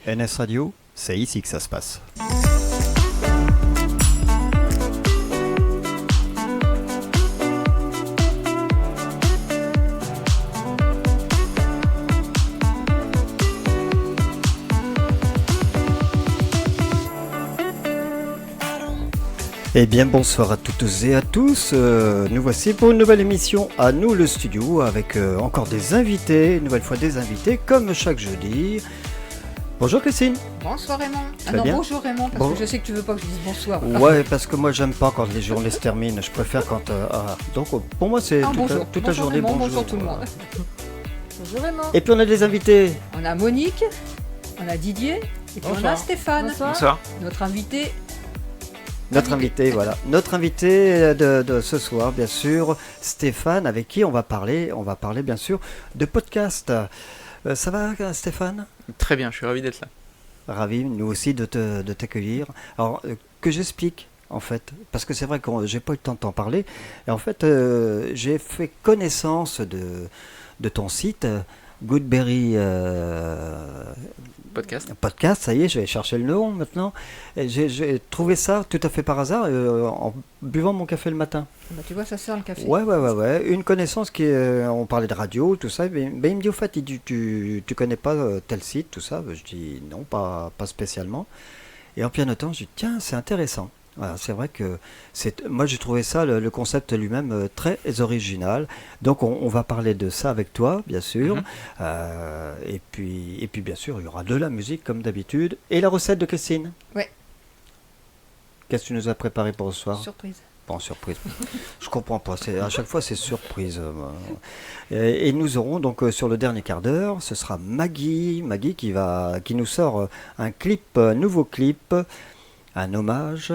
NS Radio, c'est ici que ça se passe. Eh bien bonsoir à toutes et à tous, nous voici pour une nouvelle émission à nous le studio avec encore des invités, une nouvelle fois des invités comme chaque jeudi. Bonjour Christine. Bonsoir Raymond. Bonjour Raymond parce que je sais que tu veux pas que je dise bonsoir. Ouais, parce que moi j'aime pas quand les journées se terminent, je préfère quand... Donc pour moi c'est toute la journée Raymond, bonjour tout le monde. Bonjour Raymond. Et puis on a des invités. On a Monique, on a Didier et puis on a Stéphane. Bonsoir. Notre invité. Notre invité de ce soir, bien sûr, Stéphane, avec qui on va parler bien sûr de podcast. Ça va Stéphane ? Très bien, je suis ravi d'être là. Ravi, nous aussi, de t'accueillir. Alors, que j'explique, en fait, parce que c'est vrai que j'ai pas eu le temps de t'en parler, et en fait, j'ai fait connaissance de ton site, Goodberry Podcast, ça y est, je vais chercher le nom maintenant. Et j'ai trouvé ça tout à fait par hasard en buvant mon café le matin. Bah, tu vois, ça sert le café. Ouais. Une connaissance on parlait de radio, tout ça. Mais il me dit, au fait, tu connais pas tel site, tout ça. Je dis non, pas spécialement. Et en pianotant, je dis tiens, c'est intéressant. Voilà, c'est vrai que moi j'ai trouvé ça, le concept lui-même, très original. Donc on va parler de ça avec toi, bien sûr. Et puis bien sûr, il y aura de la musique comme d'habitude. Et la recette de Christine. Ouais. Qu'est-ce que tu nous as préparé pour ce soir ? Surprise. Bon, surprise. Je comprends pas. À chaque fois, c'est surprise. Et nous aurons donc sur le dernier quart d'heure, ce sera Maggie qui nous sort un nouveau clip, un hommage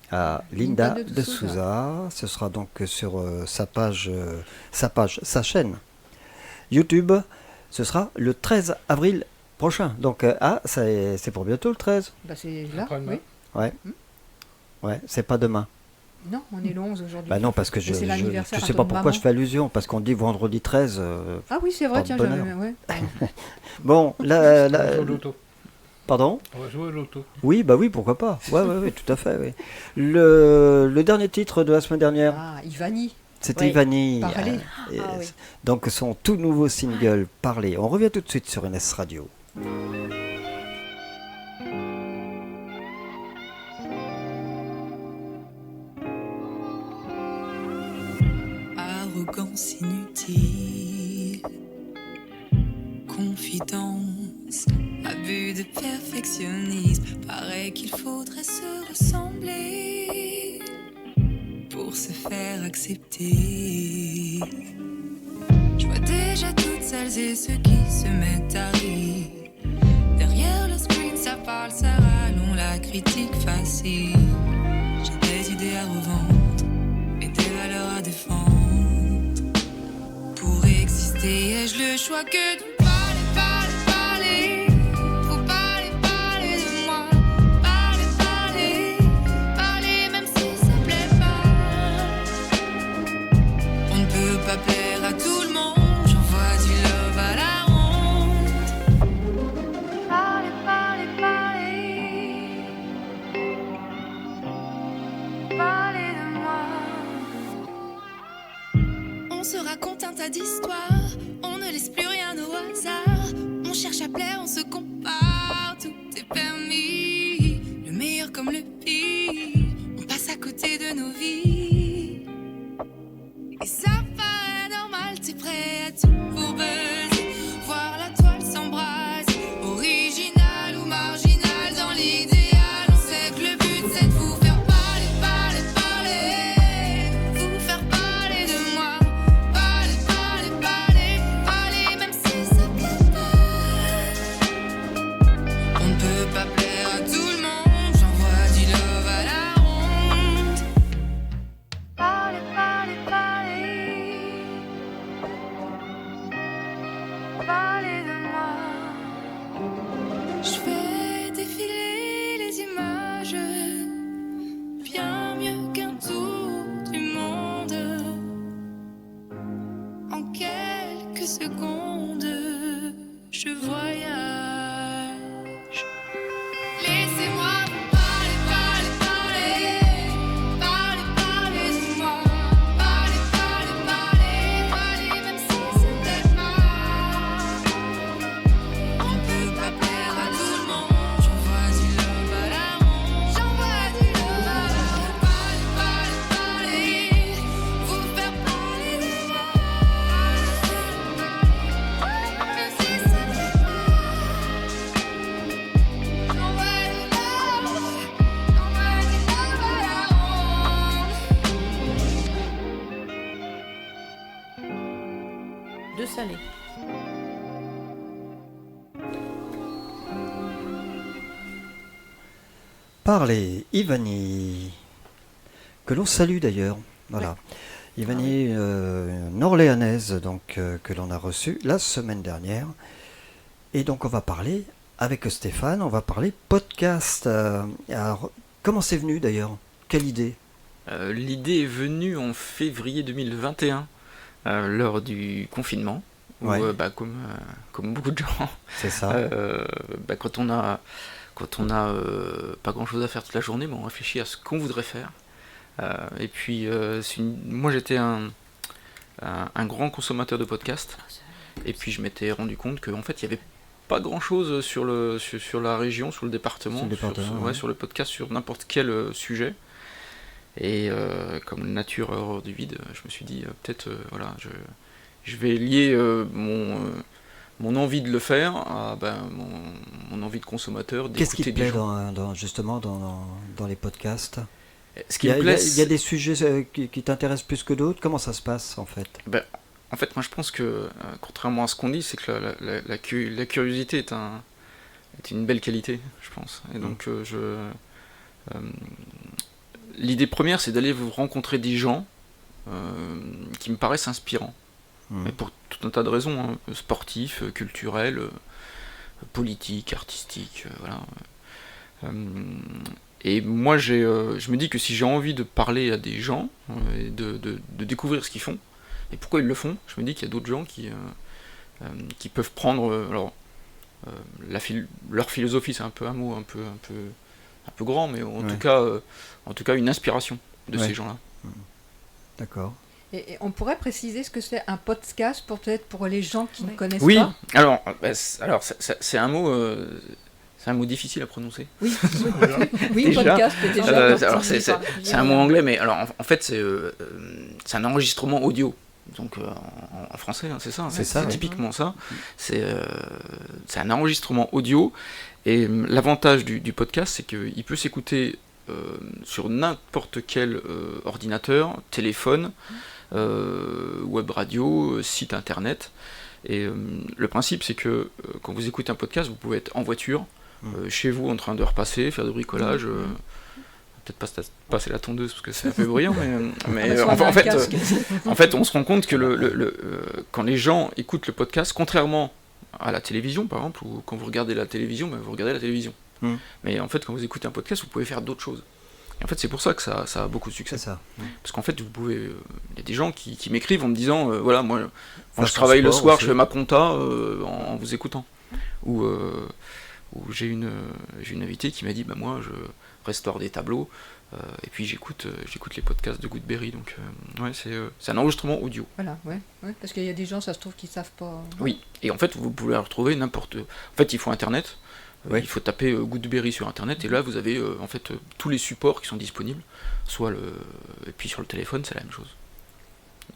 à Linda de Souza. Ce sera donc sur sa chaîne YouTube. Ce sera le 13 avril prochain. Donc, c'est pour bientôt le 13. Bah, c'est là, oui. Ouais, c'est pas demain. Non, on est le 11 aujourd'hui. Bah non, parce que je sais pas pourquoi maman. je fais allusion, parce qu'on dit vendredi 13. Ah oui, c'est vrai, tiens, ouais. Bon, là... Pardon ? On va jouer au loto. Oui, pourquoi pas. Ouais, tout à fait, oui. Le dernier titre de la semaine dernière. Ivani. C'était Ivani. Parler. Oui. Donc son tout nouveau single, Parler. On revient tout de suite sur NS Radio. Arrogance inutile, confidence, abus de perfectionnisme. Paraît qu'il faudrait se ressembler pour se faire accepter. Je vois déjà toutes celles et ceux qui se mettent à rire. Derrière le screen, ça parle, ça râle, on la critique facile. J'ai des idées à revendre et des valeurs à défendre. Pour exister, ai-je le choix que de parler. Faut parler de moi. Parler même si ça plaît pas. On ne peut pas plaire à tout le monde. J'envoie du love à la ronde. Parler. Parler de moi. On se raconte un tas d'histoires. On ne laisse plus rien au hasard. On cherche à plaire, on se compare. Tout est permis. Le meilleur comme le pire. On passe à côté de nos vies. Et ça paraît normal, t'es prêt à tout pour buzzer. Voir la toile s'embraser. Original ou marginal dans l'idéal. On sait que le but c'est de vous faire parler. Vous faire parler de moi. Parler même si ça plaît pas. On ne peut pas plaire à tout le monde. J'envoie du love à la ronde. Parler. Parler de moi. Je fais défiler les images. Bien mieux qu'un tour du monde. En quelques secondes, je voyage. salé. Parlez, Ivani, que l'on salue d'ailleurs. Voilà. Ivani, une Orléanaise donc, que l'on a reçue la semaine dernière. Et donc on va parler avec Stéphane, on va parler podcast. Alors, comment c'est venu d'ailleurs? Quelle idée? L'idée est venue en février 2021, lors du confinement, où, Ouais. comme beaucoup de gens, C'est ça. quand on a pas grand chose à faire toute la journée, on réfléchit à ce qu'on voudrait faire. Et puis, moi j'étais un grand consommateur de podcasts, et puis je m'étais rendu compte qu'en fait il n'y avait pas grand chose sur la région, sur le département, sur le podcast, sur n'importe quel sujet. Et comme nature a horreur du vide, je me suis dit peut-être je vais lier mon envie de le faire à mon envie de consommateur, Qu'est-ce qui te d'écouter des plaît gens. justement dans les podcasts? Ce qui Il y me a, plaît, il y a des sujets qui t'intéressent plus que d'autres? Comment ça se passe en fait? en fait, moi je pense que, contrairement à ce qu'on dit, c'est que la curiosité est une belle qualité, je pense. Et donc, l'idée première, c'est d'aller vous rencontrer des gens qui me paraissent inspirants. Mais pour tout un tas de raisons, hein, sportifs, culturels, politiques, artistiques, voilà. Et moi, je me dis que si j'ai envie de parler à des gens, et de découvrir ce qu'ils font, et pourquoi ils le font, je me dis qu'il y a d'autres gens qui peuvent prendre... leur philosophie, c'est un peu un mot un peu grand, mais en tout cas une inspiration de ces gens-là. D'accord. Et on pourrait préciser ce que c'est un podcast peut-être pour les gens qui ne connaissent Oui, pas. alors c'est un mot... c'est un mot difficile à prononcer. Oui, Déjà, podcast déjà. alors c'est un mot anglais, mais alors en fait c'est un enregistrement audio. Donc en français, hein, c'est ça. C'est ça, ouais. Typiquement ça. C'est un enregistrement audio. Et l'avantage du podcast, c'est qu'il peut s'écouter sur n'importe quel ordinateur, téléphone, web radio, site internet. Et le principe, c'est que quand vous écoutez un podcast, vous pouvez être en voiture, chez vous en train de repasser, faire du bricolage, peut-être pas passer la tondeuse parce que c'est un peu bruyant, mais en fait on se rend compte que quand les gens écoutent le podcast, contrairement à la télévision par exemple, ou quand vous regardez la télévision, vous regardez la télévision. Mais en fait quand vous écoutez un podcast, vous pouvez faire d'autres choses. Et en fait c'est pour ça que ça a beaucoup de succès. C'est ça. Parce qu'en fait vous pouvez, il y a des gens qui m'écrivent en me disant voilà moi je travaille le soir, je fais ma compta en vous écoutant. Ou j'ai une invitée qui m'a dit moi je restaure des tableaux et puis j'écoute les podcasts de Goodberry, donc c'est un enregistrement audio. Voilà, ouais, parce qu'il y a des gens, ça se trouve, qui savent pas. Oui, et en fait vous pouvez la retrouver n'importe. En fait il faut internet, il faut taper Goodberry sur internet et là vous avez en fait tous les supports qui sont disponibles, et puis sur le téléphone c'est la même chose.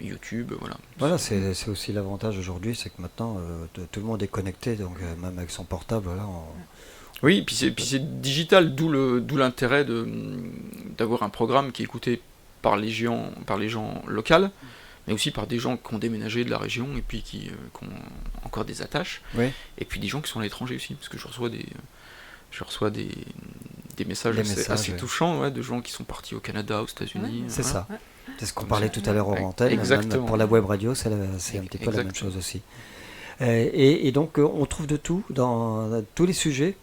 YouTube, voilà. Voilà, c'est aussi l'avantage aujourd'hui, c'est que maintenant tout le monde est connecté, donc même avec son portable, voilà. Oui, puis c'est digital, d'où l'intérêt d'avoir un programme qui est écouté par les gens locaux, mais aussi par des gens qui ont déménagé de la région et puis qui ont encore des attaches, et puis des gens qui sont à l'étranger aussi, parce que je reçois des messages assez touchants, de gens qui sont partis au Canada, aux États-Unis. C'est voilà. ça. C'est ce qu'on parlait tout à l'heure en antenne. Même pour la web radio, c'est un petit peu la même chose aussi. Et donc, on trouve de tout dans tous les sujets.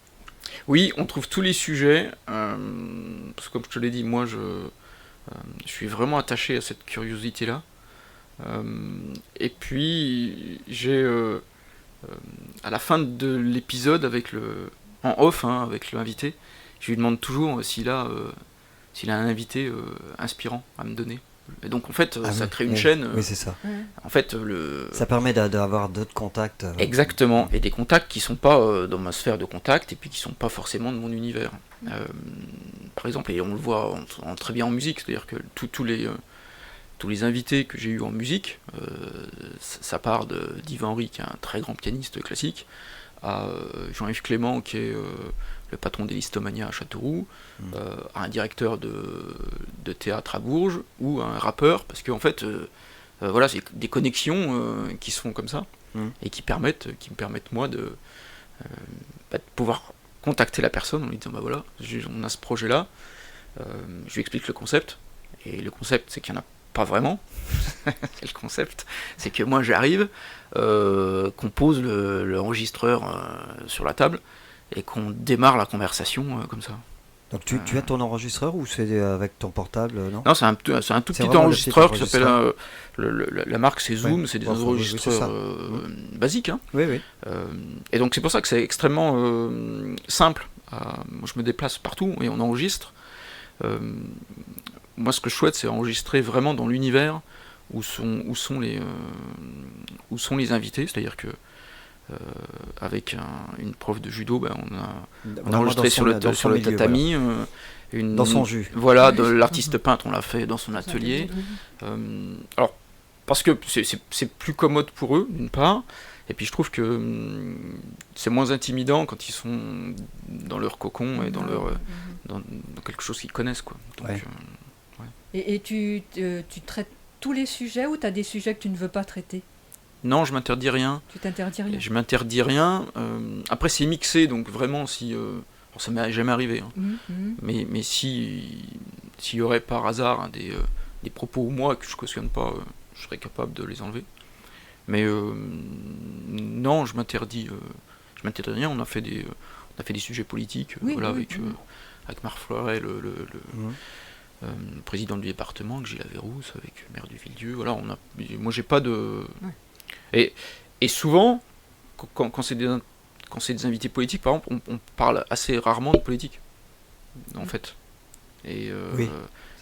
Oui, on trouve tous les sujets, parce que comme je te l'ai dit, moi je suis vraiment attaché à cette curiosité-là. Et puis, j'ai, à la fin de l'épisode, en off, avec l'invité, je lui demande toujours s'il a un invité inspirant à me donner. Et donc en fait, ça crée une chaîne. Oui, c'est ça. En fait, ça permet d'avoir d'autres contacts. Exactement, et des contacts qui sont pas dans ma sphère de contact et puis qui sont pas forcément de mon univers. Par exemple, et on le voit très bien en musique, c'est-à-dire que tous les invités que j'ai eus en musique, ça part d'Yves Henry, qui est un très grand pianiste classique, à Jean-Yves Clément, qui est le patron des Listomania à Châteauroux, à un directeur de théâtre à Bourges, ou à un rappeur, parce qu'en fait, voilà, c'est des connexions qui se font comme ça. et qui me permettent moi de pouvoir contacter la personne en lui disant voilà, on a ce projet-là, je lui explique le concept, et le concept c'est qu'il n'y en a pas vraiment. Le concept c'est que moi j'arrive, qu'on pose l'enregistreur sur la table et qu'on démarre la conversation comme ça. Donc tu as ton enregistreur ou c'est avec ton portable, non? Non, c'est un tout petit enregistreur qui s'appelle la marque c'est Zoom, c'est des enregistreurs basiques. Hein. Oui. Et donc c'est pour ça que c'est extrêmement simple. Moi je me déplace partout et on enregistre. Moi ce que je souhaite c'est enregistrer vraiment dans l'univers où sont les invités, c'est-à-dire que avec une prof de judo, on a enregistré sur le tatami, voilà. Dans son jus. Voilà, de l'artiste peintre, on l'a fait dans son atelier. Alors, parce que c'est plus commode pour eux, d'une part, et puis je trouve que c'est moins intimidant quand ils sont dans leur cocon et dans quelque chose qu'ils connaissent, quoi. Donc, ouais. Et tu traites tous les sujets ou tu as des sujets que tu ne veux pas traiter? Non, je m'interdis rien. Tu t'interdis rien? Je m'interdis rien. Après, c'est mixé, donc vraiment, si... alors, ça m'est jamais arrivé. Hein. Mais s'il y aurait par hasard des propos, moi, que je cautionne pas, je serais capable de les enlever. Mais non, je m'interdis rien. On a fait des sujets politiques, avec Marc Fleuret, le président du département, avec Gilles Averrousse, avec le maire du Villedieu. Voilà, moi, j'ai pas de... Ouais. Et souvent, quand c'est des invités politiques, par exemple, on parle assez rarement de politique, en fait. Et,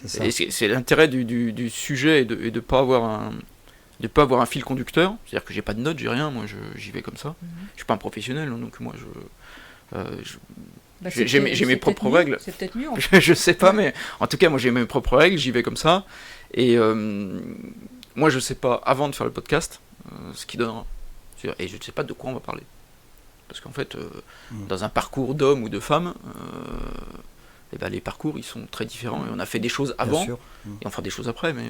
c'est ça. Et c'est l'intérêt du sujet et de pas avoir un fil conducteur. C'est-à-dire que j'ai pas de notes, j'ai rien. Moi, j'y vais comme ça. Je suis pas un professionnel, hein, donc moi, j'ai mes propres règles. C'est peut-être mieux. Je sais pas, mais en tout cas, moi, j'ai mes propres règles. J'y vais comme ça. Et moi, je sais pas avant de faire le podcast ce qui donnera. Et je ne sais pas de quoi on va parler. Parce qu'en fait, dans un parcours d'homme ou de femme, les parcours ils sont très différents. Et on a fait des choses avant, et on fera des choses après, mais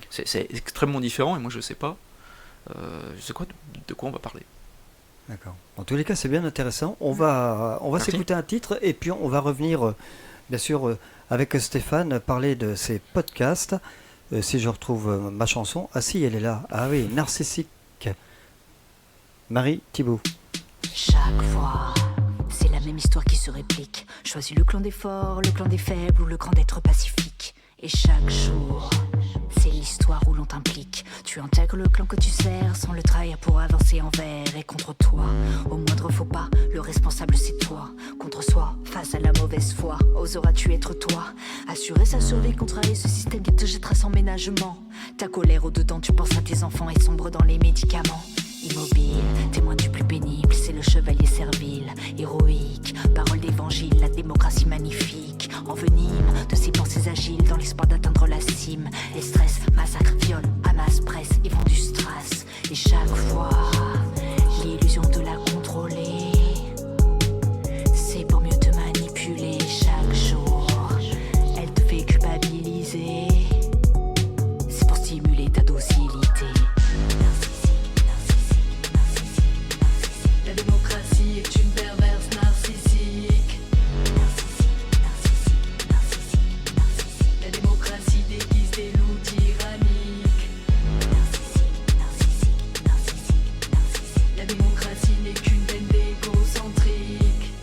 c'est extrêmement différent. Et moi, je sais pas de quoi on va parler. D'accord. En tous les cas, c'est bien intéressant. On va s'écouter un titre et puis on va revenir, bien sûr, avec Stéphane, parler de ses podcasts. Si je retrouve ma chanson. Ah si, elle est là. Ah oui, Narcissique. Marie Thibault. Chaque fois, c'est la même histoire qui se réplique. Choisis le clan des forts, le clan des faibles ou le clan d'être pacifique. Et chaque jour, c'est l'histoire où l'on t'implique. Tu intègres le clan que tu sers sans le trahir pour avancer envers et contre toi. Au moindre faux pas, le responsable c'est toi. Contre soi, face à la mauvaise foi, oseras-tu être toi? Assurer sa survie contre ce système qui te jettera sans ménagement. Ta colère au-dedans, tu penses à tes enfants et sombre dans les médicaments. Immobile, témoin du plus pénible, c'est le chevalier servile, héroïque, parole d'évangile, la démocratie magnifique, envenime de ses pensées agiles dans l'espoir d'atteindre la cime. Les stress, massacre, viol, amasse, presse et vend du strass. Et chaque fois, l'illusion de la contrôler, c'est pour mieux te manipuler. Chaque jour, elle te fait culpabiliser, c'est pour stimuler ta docilité. La démocratie est une perverse narcissique. La démocratie déguise des loups tyranniques. La démocratie n'est qu'une bande égocentrique.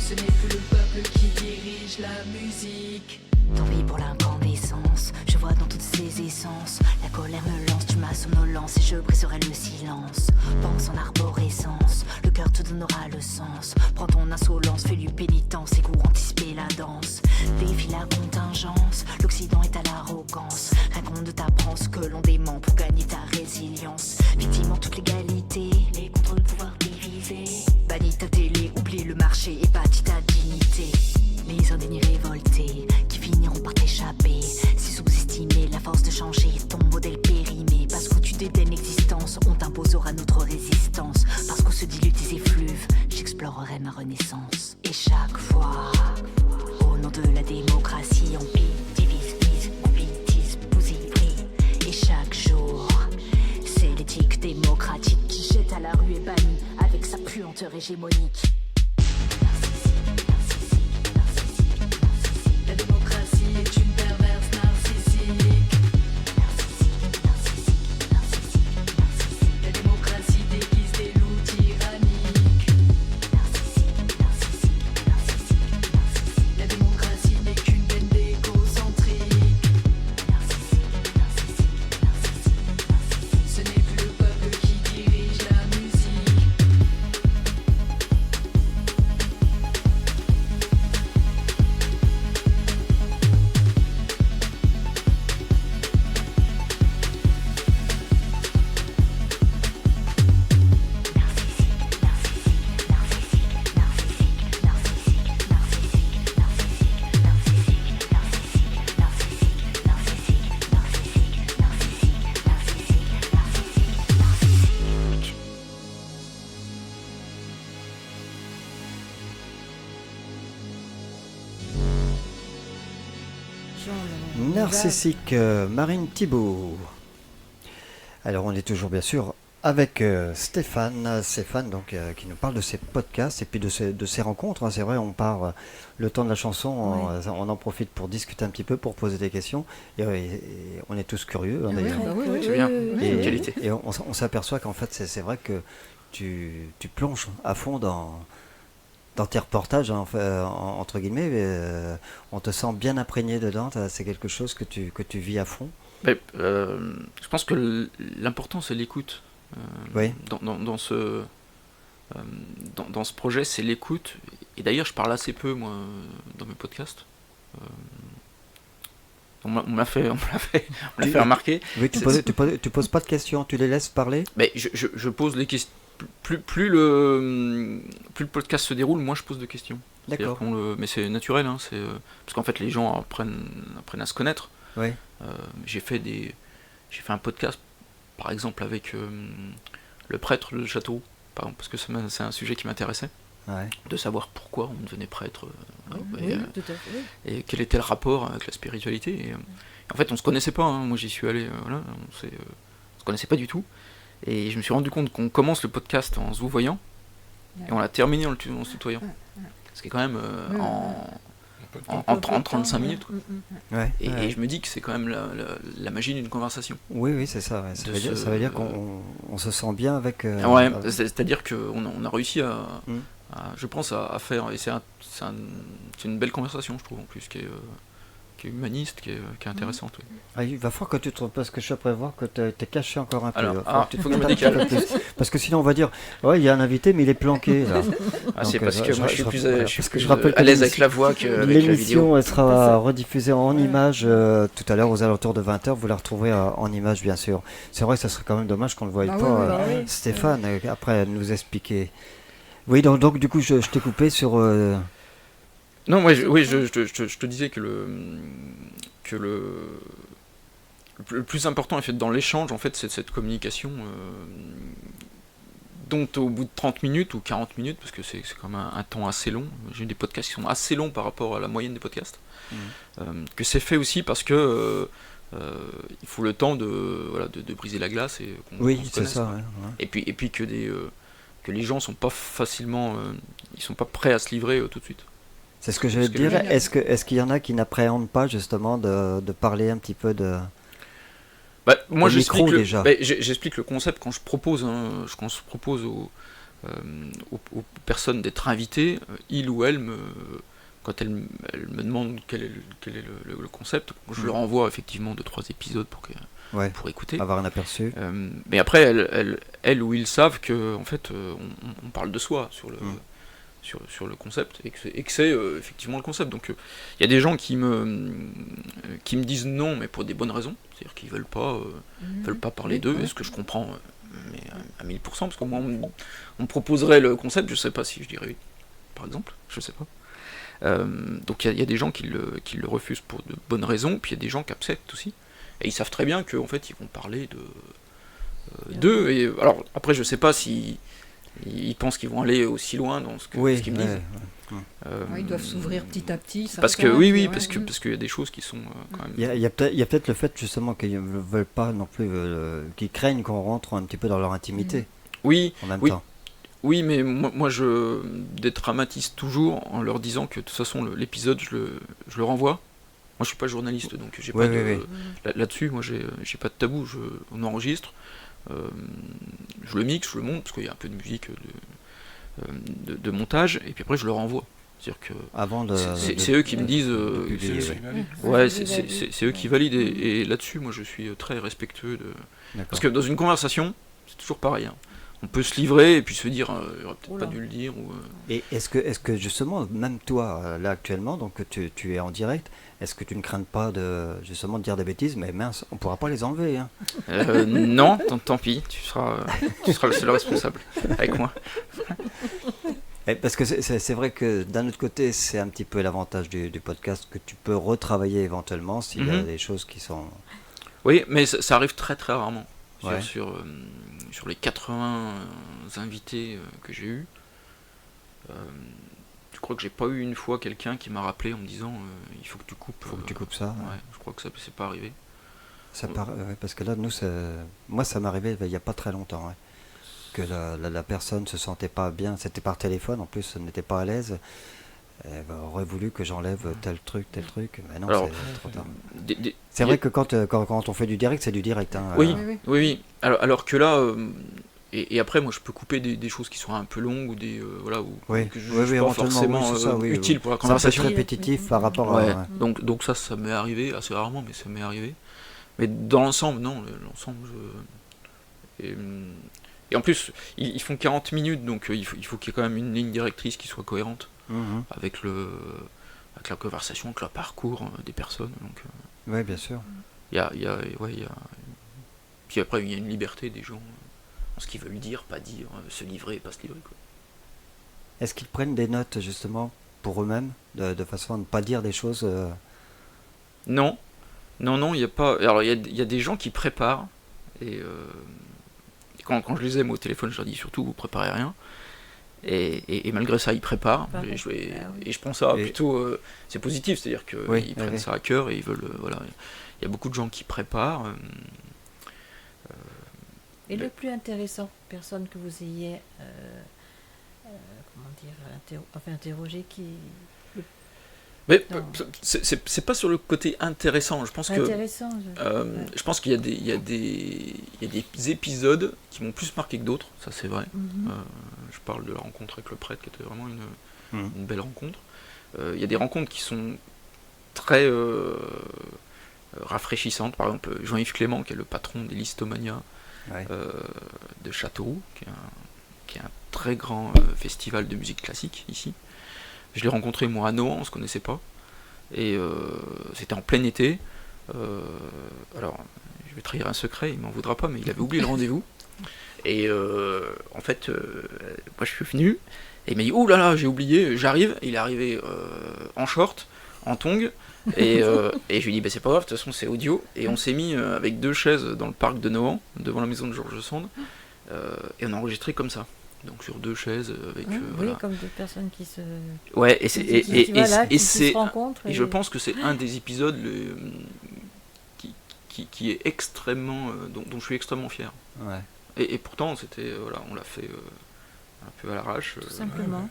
Ce n'est plus le peuple qui dirige la musique. Tant pis pour l'incandescence, je vois dans toutes ses essences. La colère me lance, tu m'as somnolence et je briserai le silence. Pense en arborescence, le cœur te donnera le sens. Prends ton insolence, fais-lui pénitence et cours anticiper la danse. Défie la contingence, l'Occident est à l'arrogance. Rien qu'on ne t'apprend ce que l'on dément pour gagner ta résilience. Victime en toute légalité, les contre-pouvoirs divisés. Bannis ta télé, oublie le marché et bâtis ta dignité. Les indignés révoltés qui finiront par t'échapper. Si sous-estimer la force de changer ton modèle périmé. Parce que tu dédaignes l'existence, on t'imposera notre résistance. Parce qu'on se dilue tes effluves, j'explorerai ma renaissance. Et chaque fois, au nom de la démocratie, on pille, divise, vise, on bêtise, bousille, brille. Et chaque jour. C'est l'éthique démocratique qui jette à la rue et bannit avec sa puanteur hégémonique. La démocratie est une perverse narcissique. La démocratie déguise des loups tyranniques. La démocratie n'est qu'une bande égocentrique. Ce n'est plus le peuple qui dirige la musique. Narcissique, Marine Thibault. Alors on est toujours bien sûr avec Stéphane donc, qui nous parle de ses podcasts et puis de ses rencontres. Hein. C'est vrai, on part le temps de la chanson, on en profite pour discuter un petit peu, pour poser des questions. Et on est tous curieux. Hein, d'ailleurs. C'est bien, Et, c'est une qualité. et on s'aperçoit qu'en fait c'est vrai que tu plonges à fond dans tes reportages, hein, entre guillemets, on te sent bien imprégné dedans, c'est quelque chose que tu vis à fond. Mais, je pense que l'important c'est l'écoute. Oui. Dans ce projet, c'est l'écoute. Et d'ailleurs, je parle assez peu, moi, dans mes podcasts. On me l'a fait remarquer. Oui, tu poses pas de questions, tu les laisses parler. Mais je pose les questions. Plus le podcast se déroule, moins je pose de questions. D'accord. Mais c'est naturel, hein, parce qu'en fait les gens apprennent à se connaître. Oui. J'ai fait un podcast, par exemple, avec le prêtre de Châteauroux, par exemple, parce que c'est un sujet qui m'intéressait, de savoir pourquoi on devenait prêtre, Tout à fait. et quel était le rapport avec la spiritualité. Et, en fait, on se connaissait pas. Hein, moi, j'y suis allé, on se connaissait pas du tout. Et je me suis rendu compte qu'on commence le podcast en se vous voyant, et on l'a terminé en se tutoyant. Ce qui est quand même en 30-35 minutes. Quoi. Et je me dis que c'est quand même la magie d'une conversation. Oui, c'est ça. Ouais. Ça veut dire qu'on se sent bien avec... c'est-à-dire qu'on a réussi je pense, à faire... Et c'est une belle conversation, je trouve, en plus, qui est humaniste, qui est intéressante. Oui. Ah, il va falloir que tu te... Parce que je suis après voir que tu es caché encore un peu. Alors, il faut que je me décale. Parce que sinon on va dire, ouais, il y a un invité mais il est planqué là. C'est parce que moi je suis plus rappelle à l'aise avec la voix qu'avec la vidéo. L'émission elle sera rediffusée en images tout à l'heure aux alentours de 20h, vous la retrouverez en images bien sûr. C'est vrai que ça serait quand même dommage qu'on ne le voie pas. Stéphane, après nous expliquer. Oui, donc du coup je t'ai coupé sur... Non, moi, je te disais que le plus important est fait dans l'échange, en fait, c'est cette communication dont au bout de 30 minutes ou 40 minutes, parce que c'est quand même un temps assez long, j'ai des podcasts qui sont assez longs par rapport à la moyenne des podcasts, que c'est fait aussi parce que il faut le temps de briser la glace et qu'on se connaisse. Ça, ouais. Et puis que les gens sont pas facilement, ils sont pas prêts à se livrer tout de suite. C'est ce que j'allais te dire. Est-ce qu'il y en a qui n'appréhendent pas justement de parler un petit peu de... moi j'explique le concept quand je propose, quand je propose aux personnes d'être invitées, il ou elle quand elle me demande quel est le concept, je leur envoie effectivement 2-3 épisodes pour écouter. Avoir un aperçu. Mais après elles ou ils savent que en fait on parle de soi sur le concept et que c'est effectivement le concept. Donc il y a des gens qui me disent non, mais pour des bonnes raisons, c'est-à-dire qu'ils veulent pas parler d'eux, et ce que je comprends mais à 1000%, parce que moi on me proposerait le concept, je sais pas si je dirais oui, par exemple, je sais pas. Donc il y a des gens qui le refusent pour de bonnes raisons, puis il y a des gens qui acceptent aussi, et ils savent très bien qu'en fait ils vont parler d'eux. Et alors après je sais pas si ils pensent qu'ils vont aller aussi loin dans ce qu'ils me disent. Ils doivent s'ouvrir petit à petit. Parce que parce qu'il y a des choses qui sont quand même. Il y a peut-être le fait justement qu'ils ne veulent pas non plus, qu'ils craignent qu'on rentre un petit peu dans leur intimité. Oui, en même temps. Oui, mais moi je dédramatise toujours en leur disant que de toute façon l'épisode je le renvoie. Moi je suis pas journaliste donc j'ai pas là-dessus. Moi j'ai pas de tabou. On enregistre, je le mixe, je le monte parce qu'il y a un peu de musique de montage et puis après je le renvoie. C'est-à-dire que c'est eux qui me disent, c'est eux qui valident et là-dessus moi je suis très respectueux parce que dans une conversation c'est toujours pareil. On peut se livrer et puis se dire j'aurais peut-être pas dû le dire. Et est-ce que justement, même toi, là actuellement, donc tu es en direct, est-ce que tu ne crains pas de dire des bêtises, mais mince, on ne pourra pas les enlever. Non, tant pis, tu seras le seul responsable avec moi. Parce que c'est vrai que d'un autre côté, c'est un petit peu l'avantage du podcast que tu peux retravailler éventuellement s'il y a des choses qui sont... Oui, mais ça arrive très très rarement. Sur les 80 invités que j'ai eus, je crois que j'ai pas eu une fois quelqu'un qui m'a rappelé en me disant il faut que tu coupes. Faut que tu coupes ça. Ouais, je crois que ça c'est pas arrivé. Parce que là, nous, moi, ça m'est arrivé il y a pas très longtemps. Que la personne se sentait pas bien, c'était par téléphone, en plus, elle n'était pas à l'aise. Elle aurait voulu que j'enlève tel truc, mais non, c'est trop tard. C'est vrai que quand on fait du direct, c'est du direct. Oui. Alors que là, et après, moi, je peux couper des choses qui sont un peu longues ou des que je suis pas forcément utile pour la conversation. C'est répétitif par rapport à. Donc ça m'est arrivé assez rarement, mais ça m'est arrivé. Mais dans l'ensemble, non, et en plus, ils font 40 minutes, donc il faut qu'il y ait quand même une ligne directrice qui soit cohérente. Avec la conversation, avec le parcours des personnes. Oui, bien sûr. Puis après, il y a une liberté des gens en ce qu'ils veulent dire, pas dire, se livrer, pas se livrer. Quoi. Est-ce qu'ils prennent des notes justement pour eux-mêmes, de façon à ne pas dire des choses Non, il n'y a pas. Alors il y a des gens qui préparent et quand je les aime au téléphone, je leur dis surtout vous préparez rien. Et malgré ça, ils préparent. Et je prends ça plutôt. C'est positif, c'est-à-dire qu'ils prennent ça à cœur et ils veulent. Il y a beaucoup de gens qui préparent. Et le plus intéressant, personne que vous ayez interrogé qui. Mais c'est pas sur le côté intéressant. Je pense je pense qu'il y a des épisodes qui m'ont plus marqué que d'autres. Ça c'est vrai. Je parle de la rencontre avec le prêtre qui était vraiment une belle rencontre. Il y a des rencontres qui sont très rafraîchissantes. Par exemple, Jean-Yves Clément, qui est le patron des Listomania de Châteauroux, qui est un très grand festival de musique classique ici. Je l'ai rencontré moi à Nohant, on se connaissait pas. Et c'était en plein été. Alors, je vais trahir un secret, il m'en voudra pas, mais il avait oublié le rendez-vous. Et en fait, moi je suis venu, et il m'a dit ouh là là, j'ai oublié, j'arrive. Il est arrivé en short, en tongs, et je lui ai dit c'est pas grave, de toute façon c'est audio. Et on s'est mis avec 2 chaises dans le parc de Nohant, devant la maison de Georges Sand, et on a enregistré comme ça. Donc sur 2 chaises avec comme 2 personnes qui se se rencontrent et je pense que c'est un des épisodes qui est extrêmement dont je suis extrêmement fier. Et pourtant c'était on l'a fait un peu à l'arrache, tout simplement.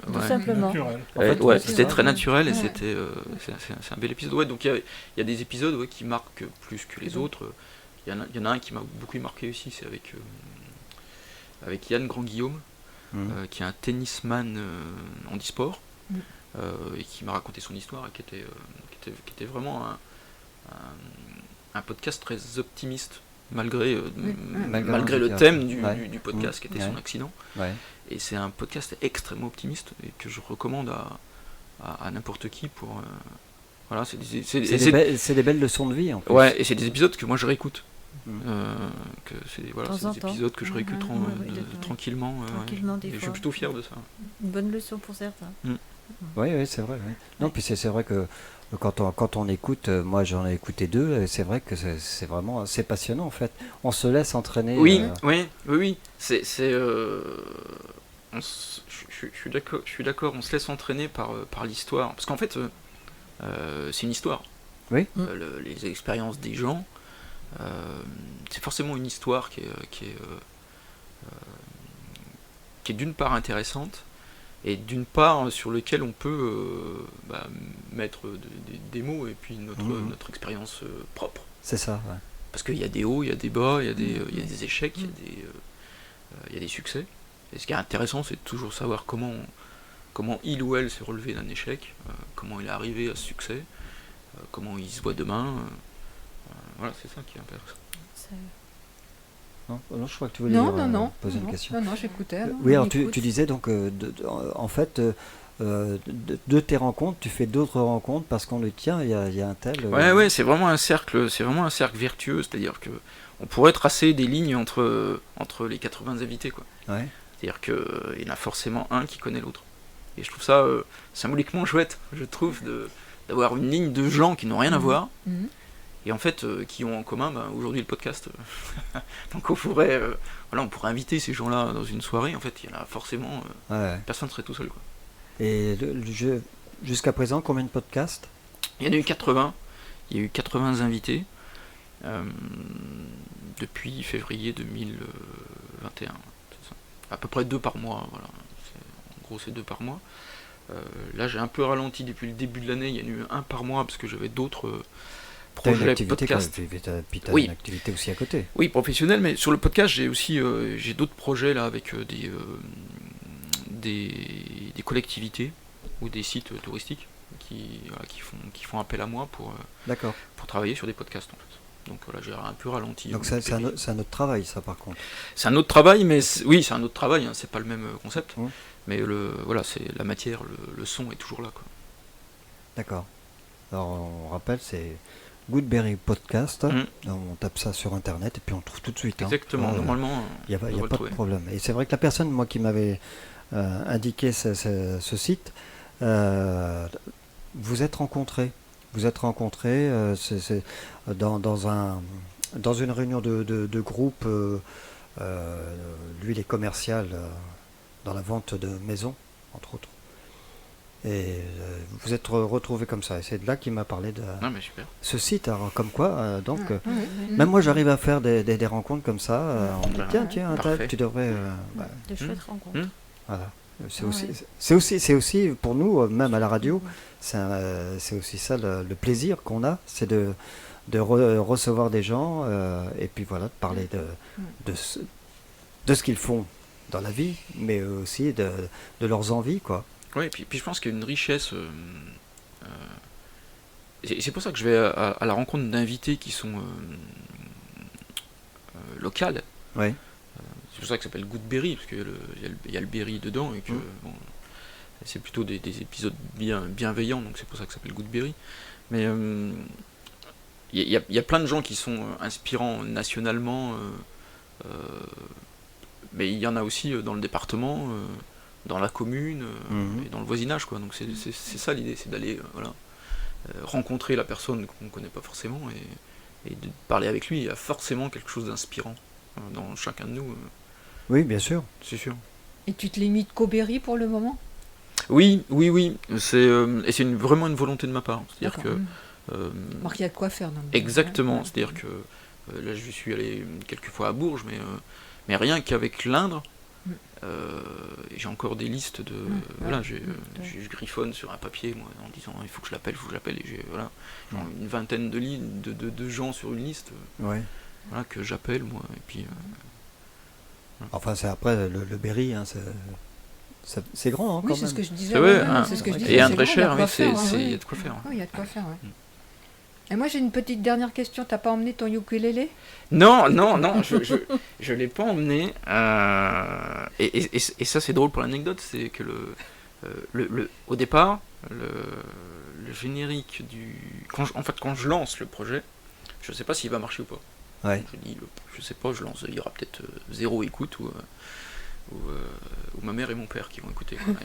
C'était très naturel et c'était c'est un bel épisode. Donc il y a des épisodes qui marquent plus que les autres. Il y en a un qui m'a beaucoup marqué aussi, c'est avec Yann Grand-Guillaume. Qui est un tennisman handisport et qui m'a raconté son histoire et qui était vraiment un podcast très optimiste malgré le thème du podcast qui était son accident. Et c'est un podcast extrêmement optimiste et que je recommande à n'importe qui pour c'est des belles leçons de vie en plus. Et c'est des épisodes que moi je réécoute. Que c'est des épisodes que je réécoute tranquillement et je suis plutôt fier de ça. Une bonne leçon pour certains. Oui, c'est vrai. Non, puis c'est vrai que quand on écoute, moi j'en ai écouté 2, et c'est vrai que c'est vraiment assez passionnant en fait. On se laisse entraîner. Oui. C'est je suis d'accord, on se laisse entraîner par l'histoire. Parce qu'en fait, c'est une histoire. Oui. Les expériences des gens, c'est forcément une histoire qui est d'une part intéressante, et d'une part sur lequel on peut mettre des mots et puis notre expérience propre. C'est ça, ouais. Parce qu'il y a des hauts, il y a des bas, il y a des échecs, il y a des succès. Et ce qui est intéressant, c'est de toujours savoir comment il ou elle s'est relevé d'un échec, comment il est arrivé à ce succès, comment il se voit demain. Voilà, c'est ça qui est intéressant. Non, je crois que tu voulais poser une question. Non, j'écoutais. Oui, alors tu disais donc, en fait, de tes rencontres, tu fais d'autres rencontres parce qu'on dit tiens, il y a un tel. Ouais, c'est vraiment un cercle vertueux, c'est-à-dire que on pourrait tracer des lignes entre les 80 invités, quoi. Ouais. C'est-à-dire qu'il y en a forcément un qui connaît l'autre. Et je trouve ça symboliquement chouette, je trouve, d'avoir une ligne de gens qui n'ont rien à voir, et en fait, qui ont en commun aujourd'hui le podcast. Donc on pourrait inviter ces gens-là dans une soirée, en fait, il y en a forcément... Personne ne serait tout seul, quoi. Et jusqu'à présent, combien de podcasts ? Il y en a eu 80. Il y a eu 80 invités depuis février 2021. C'est ça. À peu près 2 par mois. Voilà. En gros, c'est 2 par mois. Là, j'ai un peu ralenti depuis le début de l'année. Il y en a eu 1 par mois parce que j'avais d'autres projets podcast. Puis t'as Oui. une activité aussi à côté. Oui, professionnel, mais sur le podcast, j'ai aussi d'autres projets là avec des collectivités ou des sites touristiques qui font appel à moi pour travailler sur des podcasts, en fait. Donc voilà, j'ai un peu ralenti. Donc c'est un autre travail, ça, par contre. C'est un autre travail, mais oui, c'est un autre travail, hein, c'est pas le même concept. Mmh. Mais c'est la matière, le son est toujours là, quoi. D'accord. Alors on rappelle, c'est Goodberry Podcast. On tape ça sur internet et puis on trouve tout de suite. Exactement, normalement. Il n'y a pas de problème. Et c'est vrai que la personne, moi, qui m'avait indiqué ce site, vous êtes rencontrés. C'est dans une réunion de groupe. Lui, il est commercial dans la vente de maisons, entre autres. Et vous êtes retrouvés comme ça. Et c'est de là qu'il m'a parlé de ce site. Alors, comme quoi, même moi, j'arrive à faire des rencontres comme ça. On me dit, tiens, tu devrais... de chouettes rencontres. Voilà. C'est aussi pour nous, même à la radio, c'est aussi ça le plaisir qu'on a, c'est de recevoir des gens et puis voilà, de parler de ce qu'ils font dans la vie, mais aussi de leurs envies, quoi. Oui, et puis je pense qu'il y a une richesse. Et c'est pour ça que je vais à la rencontre d'invités qui sont locales. Oui. C'est pour ça que ça s'appelle Goodberry, parce qu'il y a le berry dedans, et que c'est plutôt des épisodes bienveillants, donc c'est pour ça que ça s'appelle Goodberry. Mais il y a plein de gens qui sont inspirants nationalement, mais il y en a aussi dans le département, dans la commune, et dans le voisinage, quoi. Donc c'est ça l'idée, c'est d'aller rencontrer la personne qu'on ne connaît pas forcément, et de parler avec lui. Il y a forcément quelque chose d'inspirant dans chacun de nous. Oui, bien sûr. C'est sûr. Et tu te limites qu'au Berry pour le moment ? Oui. C'est vraiment une volonté de ma part. C'est-à-dire que... Alors qu'il y a de quoi faire. Non, exactement. C'est-à-dire que là, je suis allé quelques fois à Bourges, mais rien qu'avec l'Indre, j'ai encore des listes de... je griffonne sur un papier, moi, en disant il faut que je l'appelle, et j'ai genre une vingtaine de lignes de gens sur une liste que j'appelle, moi, et puis... Enfin, c'est après le Berry, hein, c'est grand, hein, quand même. C'est ce que je disais. C'est ce que je disais. Et un Drescher, il y a de quoi faire. Oui, il y a de quoi faire, Et moi, j'ai une petite dernière question. T'as pas emmené ton ukulélé ? Non, je l'ai pas emmené. Et ça, c'est drôle pour l'anecdote, c'est que au départ, le générique quand je lance le projet, je sais pas s'il va marcher ou pas. Ouais. Je dis, je sais pas, je lance, il y aura peut-être 0 écoute ou ma mère et mon père qui vont écouter, quoi.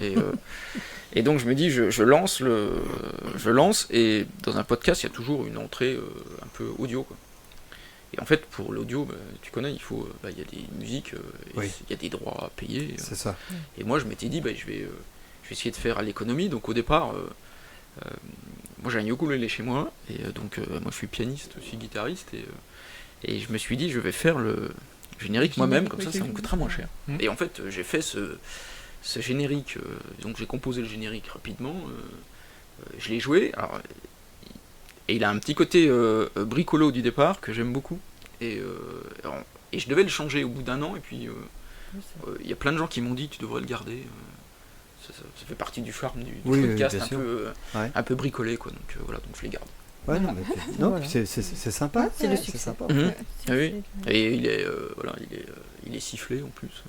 Et donc je me dis, je lance et dans un podcast il y a toujours une entrée un peu audio, quoi. Et en fait, pour l'audio, tu connais, il faut, il y a des musiques, Oui. il y a des droits à payer. C'est ça. Et moi, je m'étais dit, je vais essayer de faire à l'économie. Donc au départ, moi j'ai un ukulélé chez moi, et donc moi je suis pianiste, aussi guitariste, et je me suis dit, je vais faire le générique moi-même, comme ça me coûtera moins cher. Et en fait, j'ai fait ce générique, donc j'ai composé le générique rapidement, je l'ai joué, alors, et il a un petit côté bricolo du départ que j'aime beaucoup, et je devais le changer au bout d'un an, et puis il y a plein de gens qui m'ont dit tu devrais le garder, ça fait partie du charme du podcast, un peu bricolé, quoi, donc voilà, donc je les garde. Ouais, non, mais Voilà. c'est sympa. Ouais, c'est le C'est succès. sympa. Ah oui. Et il est sifflé en plus.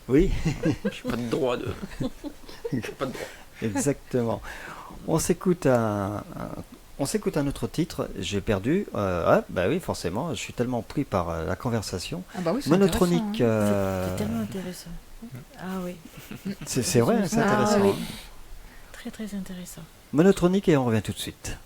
Oui, J'ai pas de droit de. Pas de droit. exactement. On s'écoute un autre titre. J'ai perdu. Bah oui, forcément. Je suis tellement pris par la conversation. Ah bah oui, c'est Monotronique. intéressant, hein. C'est tellement intéressant. Ah oui, C'est vrai, c'est Ah intéressant. oui. hein. très très intéressant. Monotronique et on revient tout de suite.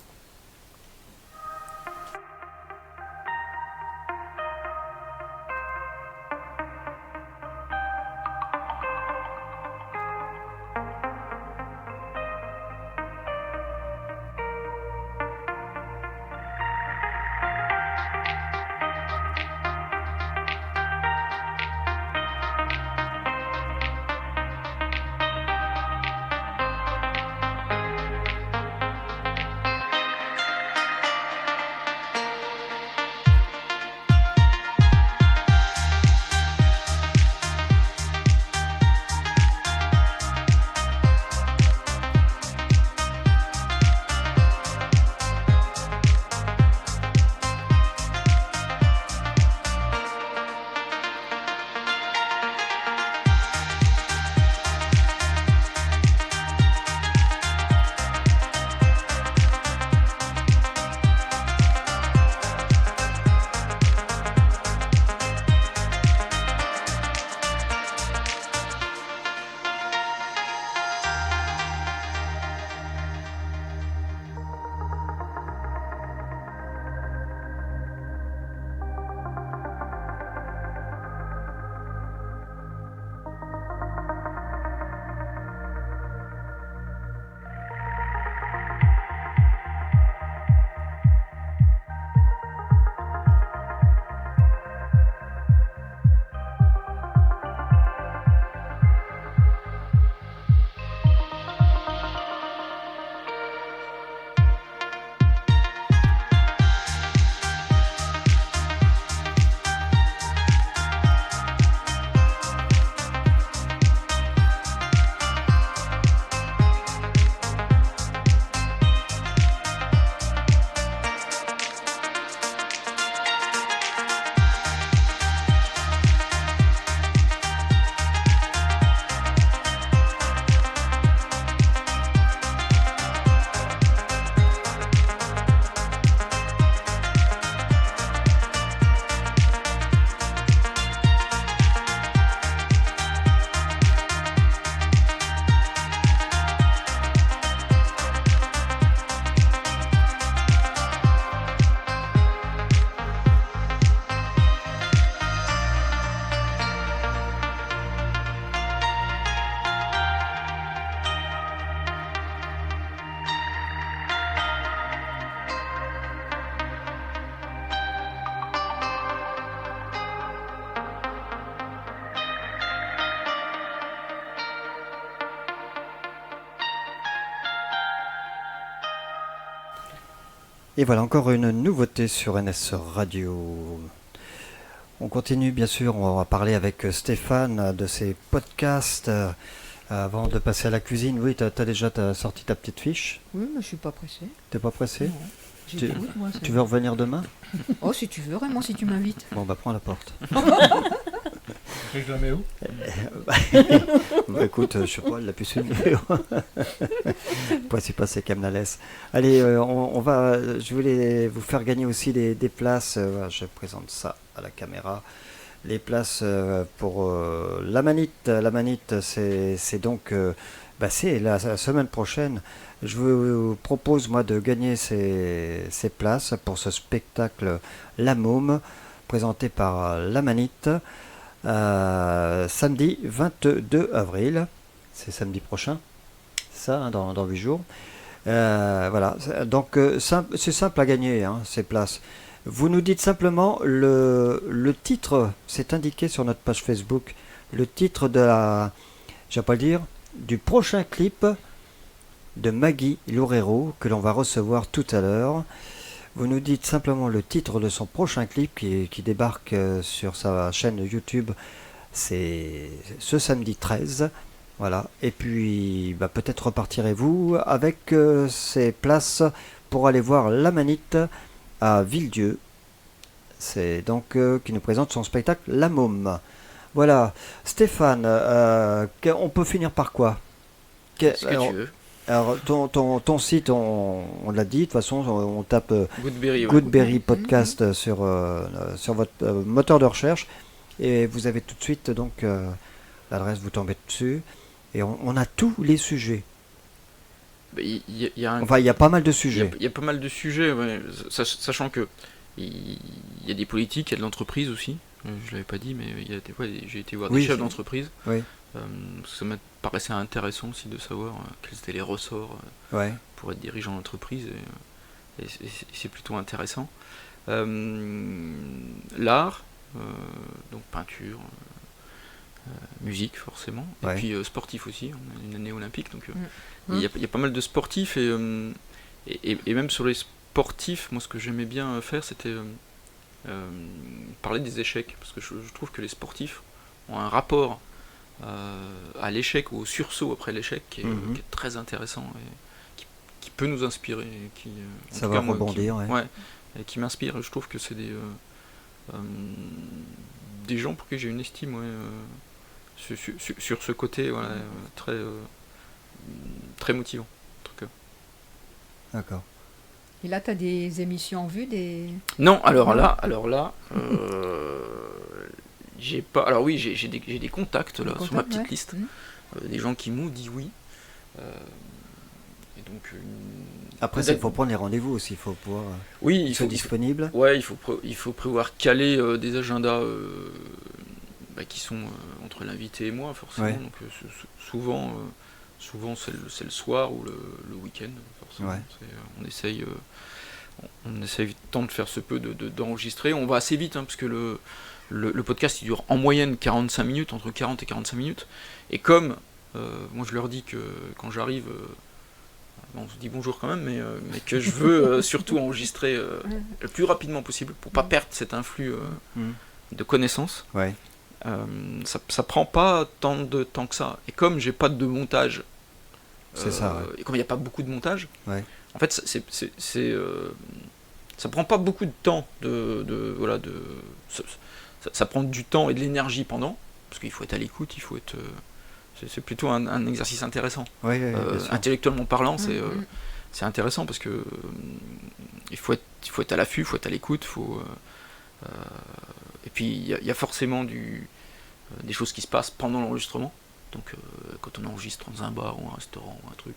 Et voilà encore une nouveauté sur NS Radio. On continue bien sûr, on va parler avec Stéphane de ses podcasts. Avant de passer à la cuisine, oui, t'as sorti ta petite fiche. Oui, mais je suis pas pressée. T'es pas pressé? Non. J'écoute, moi, c'est- Tu veux revenir demain? Oh, si tu veux, vraiment, si tu m'invites. Bon, bah prends la porte. Je la mets où? Bah écoute, je sais pas, elle l'a pu suivre. C'est qu'elle me la laisse. Allez, on va. Je voulais vous faire gagner aussi des places. Voilà, je présente ça à la caméra. Les places pour la Manite. La Manite, c'est donc C'est la semaine prochaine. Je vous propose, moi, de gagner ces places pour ce spectacle La Môme, présenté par La Manite, samedi 22 avril. C'est samedi prochain, ça, hein, dans 8 jours. Voilà, donc c'est simple à gagner, hein, ces places. Vous nous dites simplement le titre, c'est indiqué sur notre page Facebook, le titre je vais pas le dire, du prochain clip de Maggie Loureiro que l'on va recevoir tout à l'heure. Vous nous dites simplement le titre de son prochain clip qui débarque sur sa chaîne YouTube, c'est ce samedi 13. Voilà, et puis peut-être repartirez-vous avec ces places pour aller voir La Manite à Villedieu. C'est donc qui nous présente son spectacle La Môme. Voilà, Stéphane, on peut finir par quoi? Ce que tu veux. Alors, ton site, on l'a dit, de toute façon, on tape Goodberry, ouais. Goodberry Podcast sur votre moteur de recherche, et vous avez tout de suite donc l'adresse, vous tombez dessus. Et on a tous les sujets. Il y a Enfin, il y a pas mal de sujets. Il y a pas mal de sujets, ouais, sachant que il y a des politiques, il y a de l'entreprise aussi. Je l'avais pas dit, mais il y a des fois, j'ai été voir des chefs d'entreprise. Oui. Ça me paraissait intéressant aussi de savoir quels étaient les ressorts pour être dirigeant d'entreprise. Et c'est plutôt intéressant. L'art, donc peinture. Musique forcément, et puis sportif aussi, on a une année olympique, donc il y a pas mal de sportifs, et même sur les sportifs, moi ce que j'aimais bien faire, c'était parler des échecs, parce que je trouve que les sportifs ont un rapport à l'échec, ou au sursaut après l'échec, qui est très intéressant, et qui peut nous inspirer, et qui, ça va rebondir, et qui m'inspire. Je trouve que c'est des gens pour qui j'ai une estime, sur ce côté, très très motivant. D'accord. Et là, tu as des émissions en vue, Non, alors là, j'ai pas. Alors oui, j'ai des contacts là sur ma petite liste, des gens qui m'ont dit oui. Et donc. Après, il faut prendre les rendez-vous aussi, il faut pouvoir. Oui, il faut disponible. Ouais, il faut prévoir caler des agendas. Qui sont entre l'invité et moi, forcément. Donc souvent c'est le soir ou le week-end, forcément. On essaye tant de faire ce peu d'enregistrer. On va assez vite, parce que le podcast il dure en moyenne 45 minutes, entre 40 et 45 minutes. Et comme moi je leur dis que quand j'arrive, on se dit bonjour quand même, mais que je veux surtout enregistrer le plus rapidement possible pour pas perdre cet influx de connaissances. Ça prend pas tant de temps que ça. Et comme j'ai pas de montage, et comme il n'y a pas beaucoup de montage, en fait ça prend pas beaucoup de temps ça prend du temps et de l'énergie pendant, parce qu'il faut être à l'écoute, il faut être c'est plutôt un exercice intéressant. Intellectuellement parlant, c'est intéressant, parce que il faut être à l'affût, il faut être à l'écoute, et puis il y a forcément des choses qui se passent pendant l'enregistrement. Donc quand on enregistre dans un bar ou un restaurant ou un truc,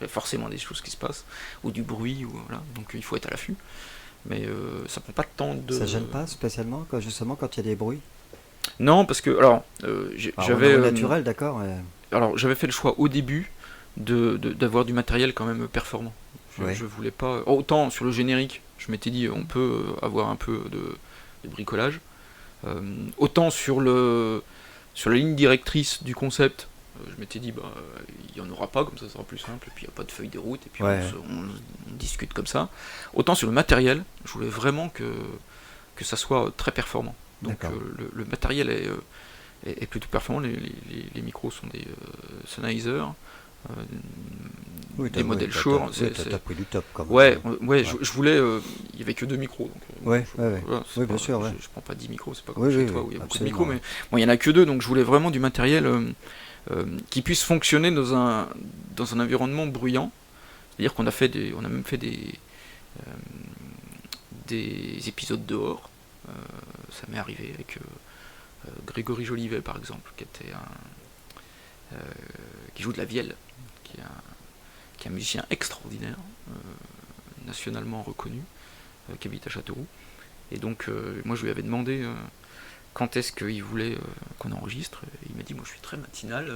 il y a forcément des choses qui se passent, ou du bruit, donc il faut être à l'affût. Mais ça prend pas de temps de... Ça gêne pas spécialement, justement quand il y a des bruits? Non, parce que j'avais... naturel, d'accord. Alors j'avais fait le choix au début d'avoir du matériel quand même performant. Je voulais pas... Autant sur le générique, je m'étais dit on peut avoir un peu de bricolage. Autant sur la ligne directrice du concept, je m'étais dit il n'y en aura pas, comme ça sera plus simple, et puis il n'y a pas de feuille de route, et puis on discute comme ça. Autant sur le matériel, je voulais vraiment que ça soit très performant. Donc le matériel est plutôt performant. Les micros sont des Sennheiser, des modèles Shure. T'as pris du top quand même. Je voulais. Il n'y avait que 2 micros. Donc, oui, bien sûr. Je prends pas 10 micros, c'est pas comme chez toi où il y a beaucoup de micros, mais il y en a que 2, donc je voulais vraiment du matériel qui puisse fonctionner dans un environnement bruyant. C'est-à-dire qu'on a même fait des épisodes dehors. Ça m'est arrivé avec Grégory Jolivet, par exemple, qui qui joue de la vielle, qui est un musicien extraordinaire, nationalement reconnu, qui habite à Châteauroux. Et donc, moi, je lui avais demandé quand est-ce qu'il voulait qu'on enregistre. Et il m'a dit, moi, je suis très matinal.